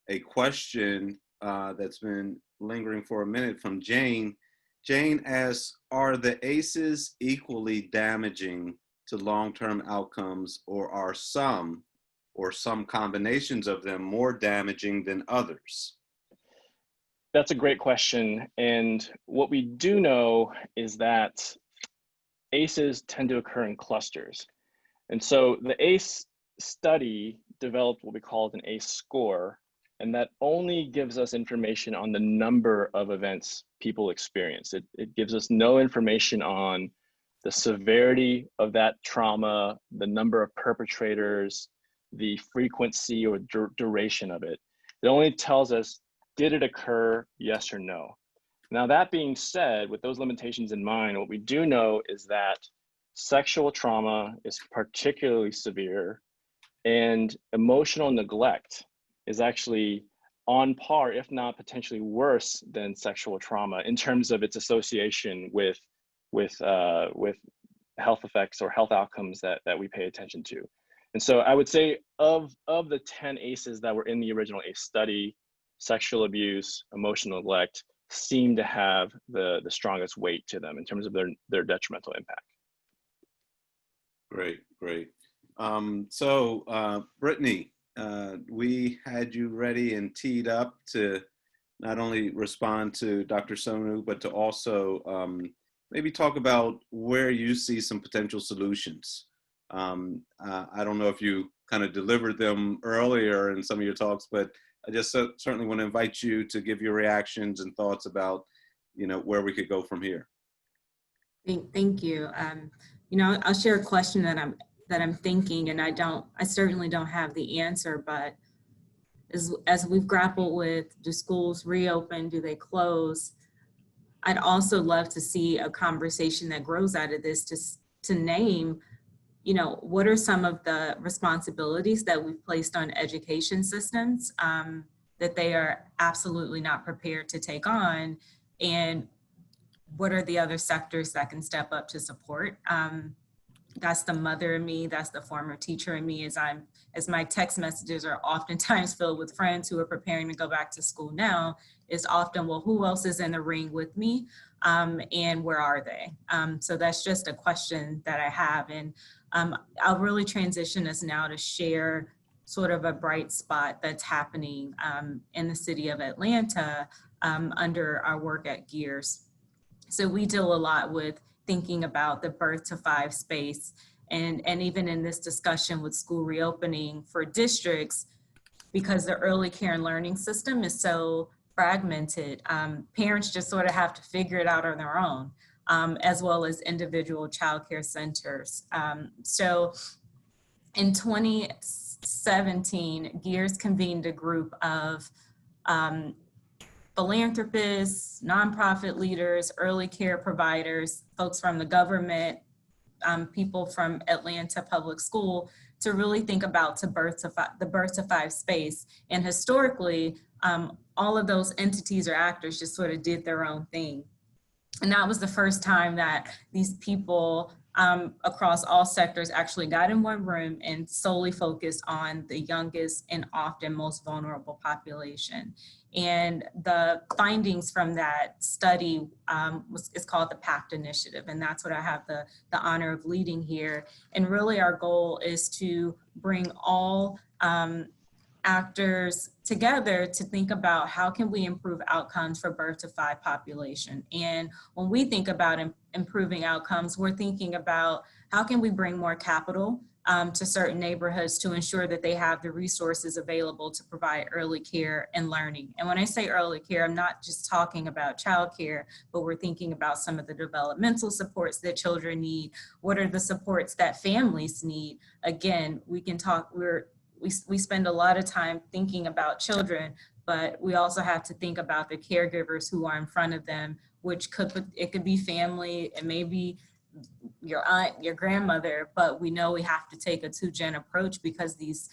a question that's been lingering for a minute from Jane. Jane asks, are the ACEs equally damaging to long-term outcomes, or are some combinations of them more damaging than others? That's a great question. And what we do know is that ACEs tend to occur in clusters. And so the ACE study developed what we call an ACE score, and that only gives us information on the number of events people experience. It gives us no information on the severity of that trauma, the number of perpetrators, the frequency or duration of it. It only tells us, did it occur, yes or no? Now, that being said, with those limitations in mind, what we do know is that sexual trauma is particularly severe, and emotional neglect is actually on par, if not potentially worse than sexual trauma in terms of its association with health effects or health outcomes that we pay attention to. And so I would say of the 10 ACEs that were in the original ACE study, sexual abuse, emotional neglect seem to have the strongest weight to them in terms of their detrimental impact. Great. So Brittany, we had you ready and teed up to not only respond to Dr. Sonu, but to also maybe talk about where you see some potential solutions. I don't know if you kind of delivered them earlier in some of your talks, but I just certainly want to invite you to give your reactions and thoughts about, where we could go from here. Thank you. I'll share a question that I'm thinking, and I certainly don't have the answer, but as we've grappled with, do schools reopen, do they close? I'd also love to see a conversation that grows out of this to name, you know, what are some of the responsibilities that we've placed on education systems that they are absolutely not prepared to take on, and what are the other sectors that can step up to support? That's the mother in me, that's the former teacher in me, as my text messages are oftentimes filled with friends who are preparing to go back to school now, is often, well, who else is in the ring with me? And where are they? So that's just a question that I have. And I'll really transition us now to share sort of a bright spot that's happening in the city of Atlanta under our work at Gears. So we deal a lot with thinking about the birth to 5 space. And even in this discussion with school reopening for districts, because the early care and learning system is so fragmented, parents just sort of have to figure it out on their own, as well as individual childcare centers. So in 2017, Gears convened a group of philanthropists, nonprofit leaders, early care providers, folks from the government, people from Atlanta Public School, to really think about the birth to 5 space. And historically, all of those entities or actors just sort of did their own thing. And that was the first time that these people across all sectors actually got in one room and solely focused on the youngest and often most vulnerable population. And the findings from that study is called the PACT Initiative. And that's what I have the honor of leading here. And really our goal is to bring all actors together to think about how can we improve outcomes for birth to 5 population. And when we think about improving outcomes, we're thinking about how can we bring more capital to certain neighborhoods to ensure that they have the resources available to provide early care and learning. And when I say early care, I'm not just talking about childcare, but we're thinking about some of the developmental supports that children need. What are the supports that families need? Again, we can talk, we spend a lot of time thinking about children, but we also have to think about the caregivers who are in front of them, which could be family, it may be your aunt, your grandmother, but we know we have to take a 2-gen approach because these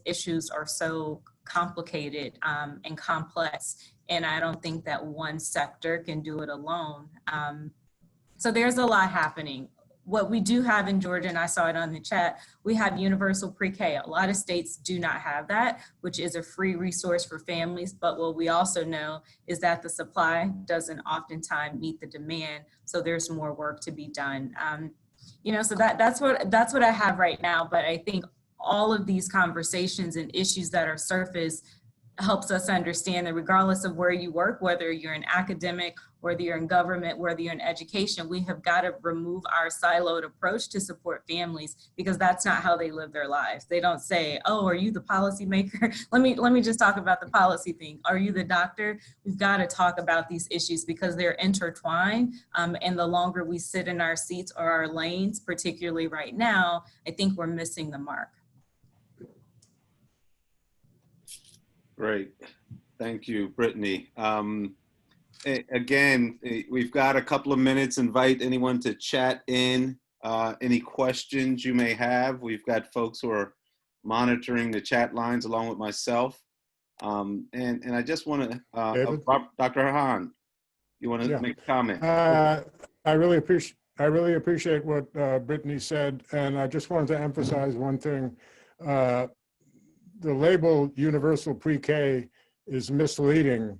issues are so complicated and complex. And I don't think that one sector can do it alone. So there's a lot happening. What we do have in Georgia, and I saw it on the chat, we have universal pre-K. A lot of states do not have that, which is a free resource for families. But what we also know is that the supply doesn't oftentimes meet the demand. So there's more work to be done. You know, so that's what I have right now. But I think all of these conversations and issues that are surfaced helps us understand that regardless of where you work, whether you're in academic, whether you're in government, whether you're in education, we have got to remove our siloed approach to support families, because that's not how they live their lives. They don't say, oh, are you the policymaker? let me just talk about the policy thing. Are you the doctor? We've got to talk about these issues because they're intertwined. And the longer we sit in our seats or our lanes, particularly right now, I think we're missing the mark. Great. Thank you, Brittany. Again, we've got a couple of minutes. Invite anyone to chat in any questions you may have. We've got folks who are monitoring the chat lines along with myself. And I just want to, Dr. Hahn, you want to make a comment? I really appreciate what Brittany said, and I just wanted to emphasize one thing. The label universal pre-K is misleading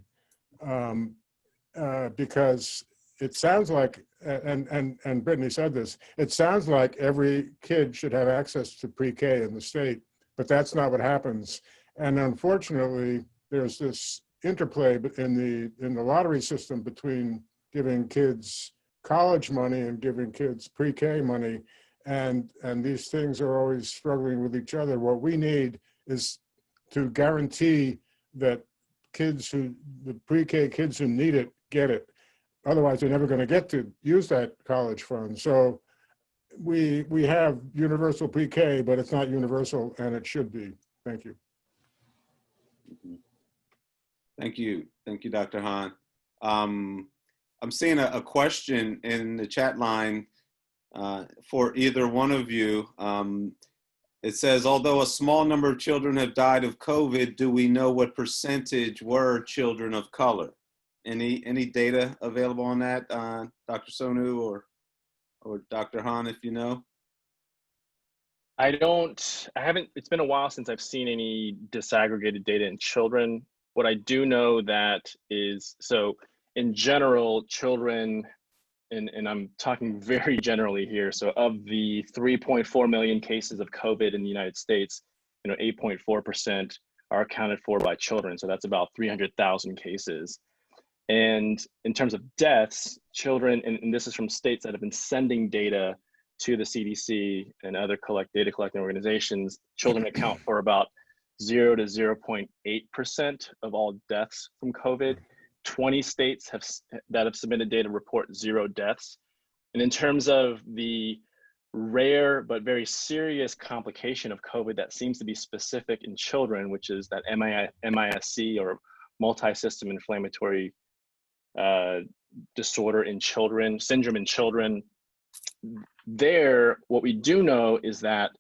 because it sounds like, and Brittany said this, it sounds like every kid should have access to pre-K in the state, but that's not what happens. And unfortunately, there's this interplay in the lottery system between giving kids college money and giving kids pre-K money, and these things are always struggling with each other. What we need is to guarantee that the pre-K kids who need it, get it. Otherwise, they're never going to get to use that college fund. So we have universal pre-K, but it's not universal, and it should be. Thank you. Thank you. Thank you, Dr. Hahn. I'm seeing a question in the chat line for either one of you. It says, although a small number of children have died of COVID, do we know what percentage were children of color? Any data available on that, Dr. Sonu or Dr. Hahn, if you know? I haven't, it's been a while since I've seen any disaggregated data in children. What I do know that is, so in general, children, and I'm talking very generally here, so of the 3.4 million cases of COVID in the United States, 8.4% are accounted for by children. So that's about 300,000 cases. And in terms of deaths, children, and this is from states that have been sending data to the CDC and other data collecting organizations, children account for about 0 to 0.8% of all deaths from COVID. 20 states that have submitted data report 0 deaths. And in terms of the rare but very serious complication of COVID that seems to be specific in children, which is that MIS-C, or multi-system inflammatory disorder in children, syndrome in children, there, what we do know is that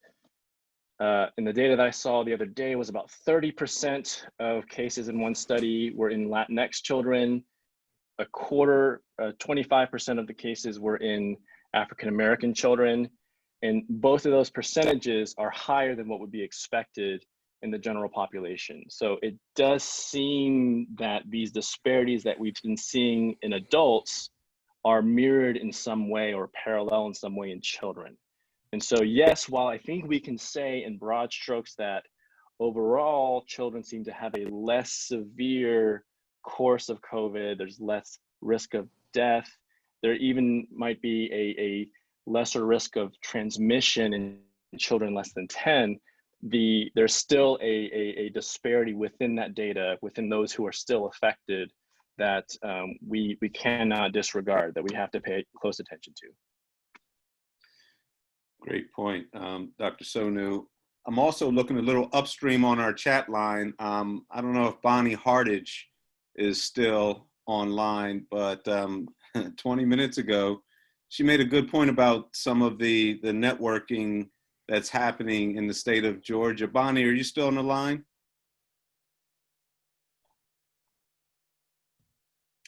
in the data that I saw the other day was about 30% of cases in one study were in Latinx children, 25% of the cases were in African-American children, and both of those percentages are higher than what would be expected in the general population. So it does seem that these disparities that we've been seeing in adults are mirrored in some way or parallel in some way in children. And so, yes, while I think we can say in broad strokes that overall children seem to have a less severe course of COVID, there's less risk of death, there even might be a lesser risk of transmission in children less than 10, there's still a disparity within that data, within those who are still affected, that we cannot disregard, that we have to pay close attention to. Great point, Dr. Sonu. I'm also looking a little upstream on our chat line. I don't know if Bonnie Hardage is still online, but 20 minutes ago, she made a good point about some of the networking that's happening in the state of Georgia. Bonnie, are you still on the line?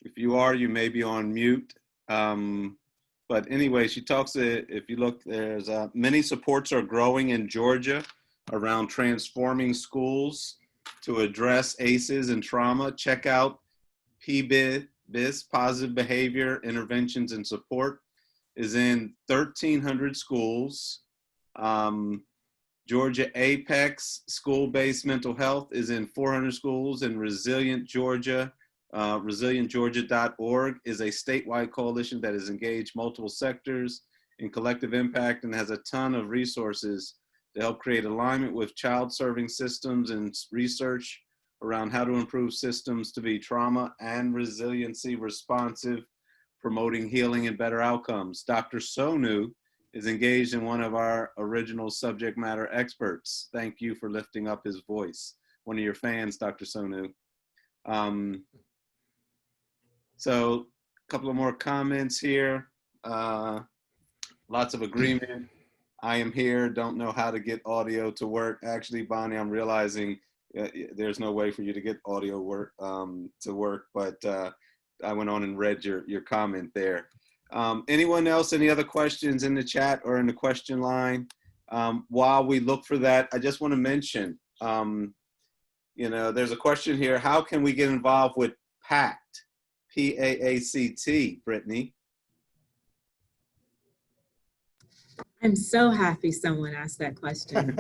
If you are, you may be on mute. But anyway, she talks, if you look, there's many supports are growing in Georgia around transforming schools to address ACEs and trauma. Check out PBIS, Positive Behavior Interventions and Support, is in 1,300 schools. Georgia Apex, school-based mental health, is in 400 schools, and Resilient Georgia, resilientgeorgia.org is a statewide coalition that has engaged multiple sectors in collective impact and has a ton of resources to help create alignment with child-serving systems and research around how to improve systems to be trauma and resiliency responsive, promoting healing and better outcomes. Dr. Sonu is engaged in one of our original subject matter experts. Thank you for lifting up his voice. One of your fans, Dr. Sonu. So a couple of more comments here. Lots of agreement. I am here, don't know how to get audio to work. Actually, Bonnie, I'm realizing there's no way for you to get audio to work, but I went on and read your comment there. Anyone else, any other questions in the chat or in the question line? While we look for that, I just want to mention, there's a question here. How can we get involved with PACT? P-A-A-C-T, Brittany. I'm so happy someone asked that question.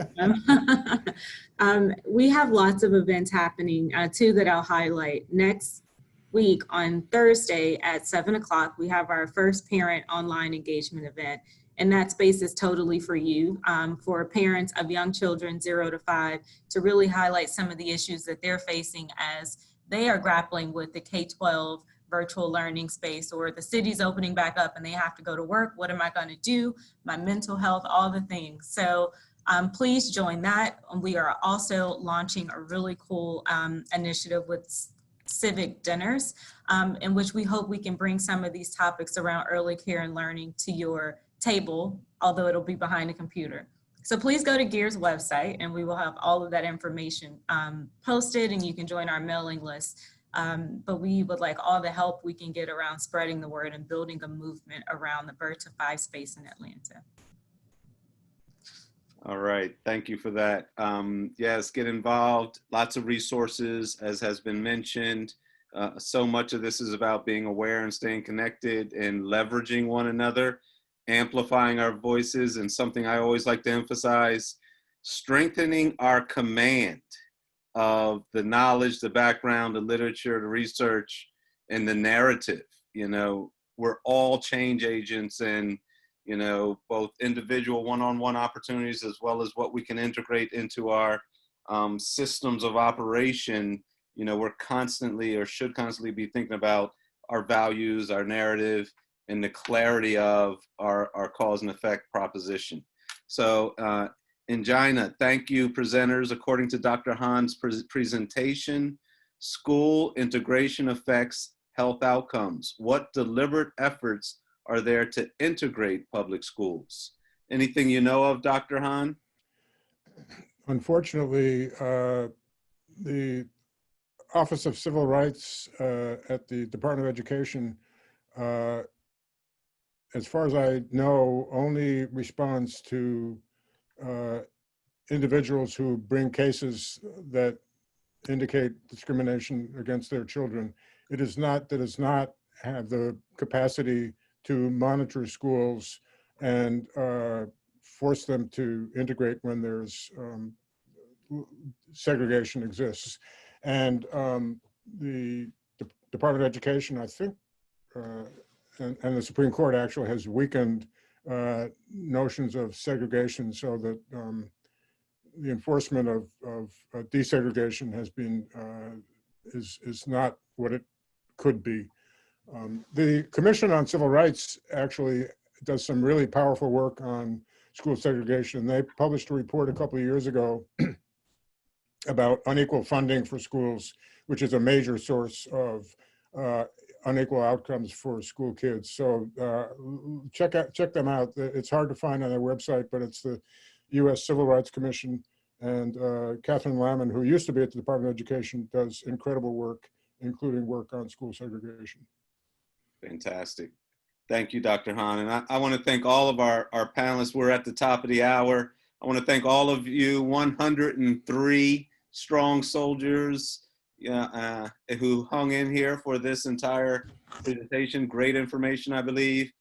We have lots of events happening, two that I'll highlight. Next week on Thursday at 7 o'clock, we have our first parent online engagement event. And that space is totally for you, for parents of young children 0 to 5, to really highlight some of the issues that they're facing as they are grappling with the K-12 virtual learning space, or the city's opening back up and they have to go to work. What am I going to do? My mental health, all the things. So please join that. We are also launching a really cool initiative with civic dinners, in which we hope we can bring some of these topics around early care and learning to your table, although it'll be behind a computer. So please go to GEAR's website and we will have all of that information posted, and you can join our mailing list. But we would like all the help we can get around spreading the word and building a movement around the Birth to 5 space in Atlanta. All right, thank you for that. Yes, get involved, lots of resources, as has been mentioned. So much of this is about being aware and staying connected and leveraging one another, amplifying our voices, and something I always like to emphasize, strengthening our command of the knowledge, the background, the literature, the research, and the narrative. You know, we're all change agents, and you know, both individual one-on-one opportunities as well as what we can integrate into our systems of operation. You know, we're constantly, or should constantly be thinking about our values, our narrative, and the clarity of our cause and effect proposition. So, Angina, thank you, presenters. According to Dr. Hahn's presentation, school integration affects health outcomes. What deliberate efforts are there to integrate public schools? Anything you know of, Dr. Hahn? Unfortunately, the Office of Civil Rights at the Department of Education, as far as I know, only responds to individuals who bring cases that indicate discrimination against their children. It does not have the capacity to monitor schools and force them to integrate when there's segregation exists. And the Department of Education, I think, and the Supreme Court actually has weakened notions of segregation, so that the enforcement of desegregation has been is not what it could be. The Commission on Civil Rights actually does some really powerful work on school segregation. They published a report a couple of years ago about unequal funding for schools, which is a major source of unequal outcomes for school kids. So check them out. It's hard to find on their website, but it's the U.S. Civil Rights Commission, and Catherine Lamon, who used to be at the Department of Education, does incredible work, including work on school segregation. Fantastic. Thank you, Dr. Hahn. And I want to thank all of our panelists. We're at the top of the hour. I want to thank all of you, 103 strong soldiers who hung in here for this entire presentation. Great information, I believe.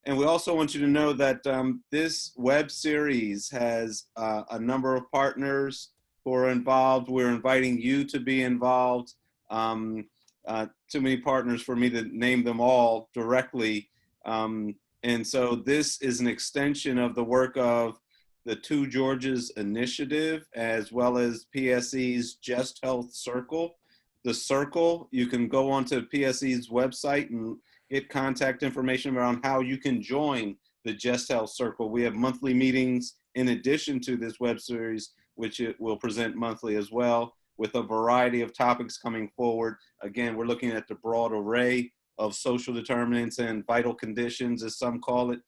And we also want you to know that this web series has a number of partners who are involved. We're inviting you to be involved. Too many partners for me to name them all directly. And so this is an extension of the work of the Two Georges Initiative, as well as PSE's Just Health Circle. The Circle, you can go onto PSE's website and get contact information around how you can join the Just Health Circle. We have monthly meetings in addition to this web series, which it will present monthly as well, with a variety of topics coming forward. Again, we're looking at the broad array of social determinants and vital conditions, as some call it.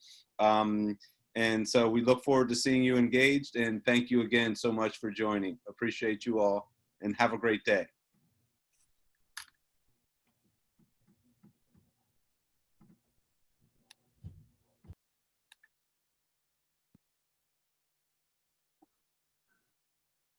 And so we look forward to seeing you engaged, and thank you again so much for joining. Appreciate you all, and have a great day.